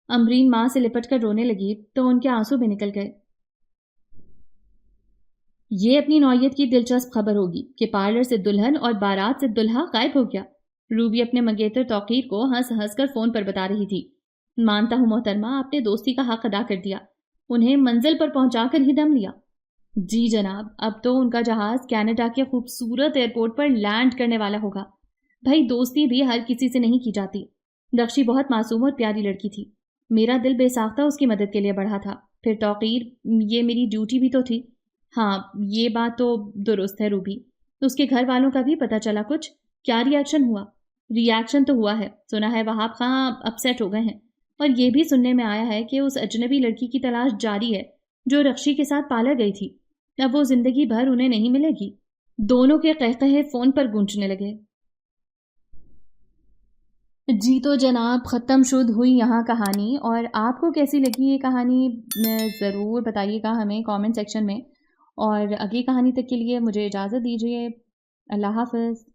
امبرین ماں سے لپٹ کر رونے لگی تو ان کے آنسو بھی نکل گئے۔ یہ اپنی نوعیت کی دلچسپ خبر ہوگی کہ پارلر سے دلہن اور بارات سے دلہا غائب ہو گیا۔ روبی اپنے منگیتر توقیر کو ہنس ہنس کر فون پر بتا رہی تھی۔ مانتا ہوں محترمہ، آپ نے دوستی کا حق ادا کر دیا، انہیں منزل پر پہنچا کر ہی دم لیا۔ جی جناب، اب تو ان کا جہاز کینیڈا کے خوبصورت ایئرپورٹ پر لینڈ کرنے والا ہوگا۔ بھائی دوستی بھی ہر کسی سے نہیں کی جاتی۔ رخشی بہت معصوم اور پیاری لڑکی تھی، میرا دل بے ساختہ اس کی مدد کے لیے بڑھا تھا۔ پھر توقیر، یہ میری ڈیوٹی بھی تو تھی۔ ہاں یہ بات تو درست ہے روبی۔ اس کے گھر والوں کا بھی پتہ چلا کچھ؟ کیا ری ایکشن ہوا؟ ری ایکشن تو ہوا ہے، سنا ہے وہاب خان اپسیٹ ہو گئے ہیں، اور یہ بھی سننے میں آیا ہے کہ اس اجنبی لڑکی کی تلاش جاری ہے جو رخشی کے ساتھ پارلر گئی تھی۔ اب وہ زندگی بھر انہیں نہیں ملے گی۔ دونوں کے قہقہے فون پر گونجنے لگے۔ جی تو جناب، ختم شد ہوئی یہاں کہانی، اور آپ کو کیسی لگی یہ کہانی ضرور بتائیے گا ہمیں کامنٹ سیکشن میں، اور اگلی کہانی تک کے لیے مجھے اجازت دیجیے۔ اللہ حافظ۔